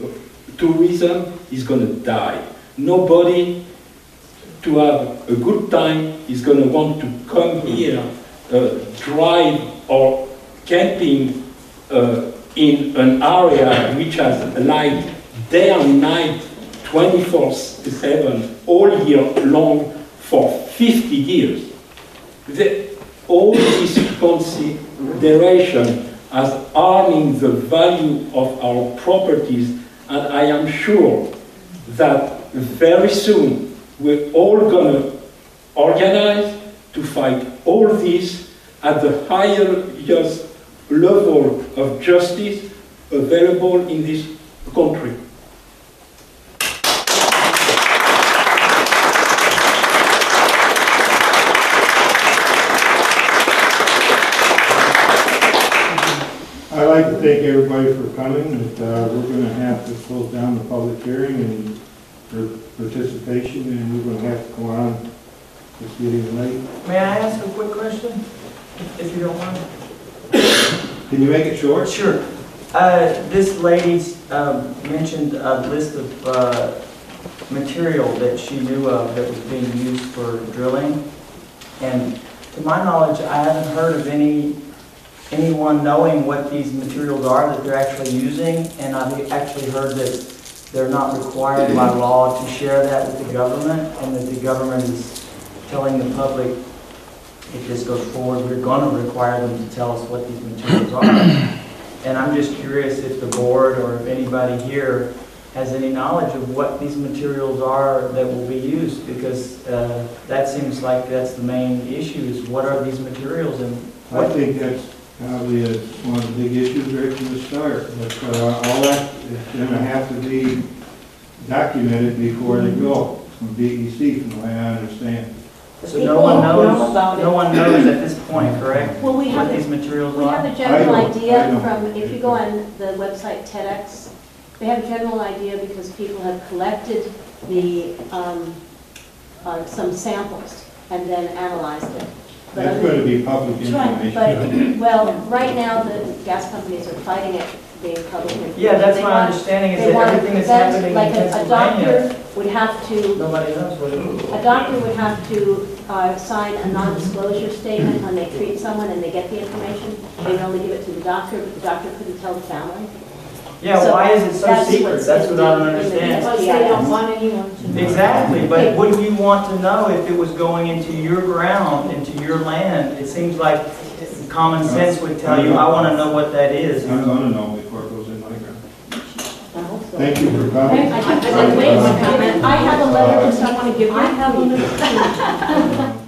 tourism is going to die. Nobody to have a good time is going to want to come here, drive or camping in an area which has light day and night, 24/7, all year long for 50 years. All this consideration as harming the value of our properties, and I am sure that very soon we're all going to organize to fight all this at the highest level of justice available in this country. I'd like to thank everybody for coming, and we're going to have to close down the public hearing and for participation, and we're going to have to go on. It's getting late. May I ask a quick question, if you don't mind? Can you make it short? Sure. This lady mentioned a list of material that she knew of that was being used for drilling, and to my knowledge, I haven't heard of anyone knowing what these materials are that they're actually using, and I've actually heard that they're not required by law to share that with the government, and that the government is telling the public, if this goes forward, we're going to require them to tell us what these materials are. And I'm just curious if the board or if anybody here has any knowledge of what these materials are that will be used, because that seems like that's the main issue, is what are these materials and I think that's probably one of the big issues right from the start. But all that is going to have to be documented before they go from BEC, from the way I understand. So no one knows at this point, correct? Well, we have what these materials We are? have a general I idea don't. from, if you go on the website TEDx, they have a general idea because people have collected the, some samples and then analyzed it. But That's going to be public information. But, well, right now, the gas companies are fighting it being public information. Yeah, that's They my want- understanding, is they that want to everything that's prevent, happening in like a Pennsylvania, doctor would have to, nobody knows what it is. a doctor would have to sign a non-disclosure statement when they treat someone and they get the information. They would only give it to the doctor, but the doctor couldn't tell the family. Yeah, So why is it so that's secret? what's That's in what I don't the- in the understand. USPS. They don't want anyone to know. Exactly, but wouldn't you want to know if it was going into your ground, into your land? It seems like common sense would tell you, I want to know what that is. I'm going to know before it goes in my ground. I hope so. Thank you for I coming. think, wait a minute, I have a letter which I want to give you. I have a little.